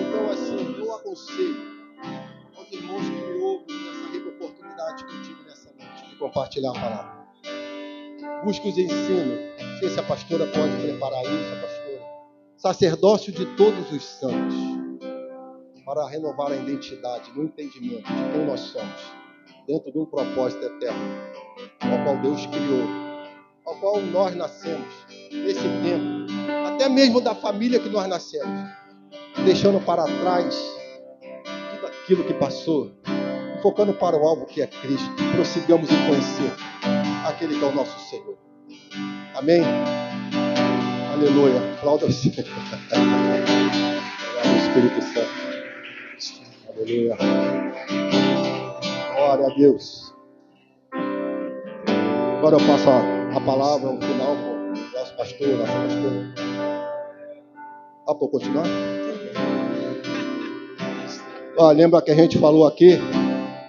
Então, assim, eu aconselho aos irmãos que me ouvem nessa rica oportunidade que eu tive nessa noite de compartilhar a palavra. Busque os ensinos. Não sei se a pastora pode preparar isso, a pastora. Sacerdócio de todos os santos. Para renovar a identidade, no entendimento de quem nós somos, dentro de um propósito eterno, ao qual Deus criou, ao qual nós nascemos, nesse tempo, até mesmo da família que nós nascemos, deixando para trás tudo aquilo que passou, focando para o alvo que é Cristo, prossigamos em conhecer aquele que é o nosso Senhor. Amém? Aleluia. Aplauda o Senhor. Obrigado, Espírito Santo. Aleluia. Glória a Deus. Agora eu passo a palavra, o final, para o nosso pastor, nossa pastora. Para continuar? Lembra que a gente falou aqui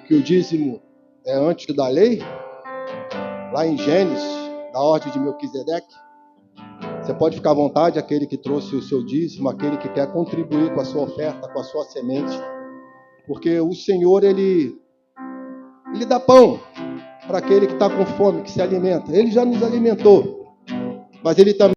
que o dízimo é antes da lei? Lá em Gênesis, na ordem de Melquisedeque. Você pode ficar à vontade, aquele que trouxe o seu dízimo, aquele que quer contribuir com a sua oferta, com a sua semente. Porque o Senhor, Ele dá pão para aquele que está com fome, que se alimenta. Ele já nos alimentou, mas Ele também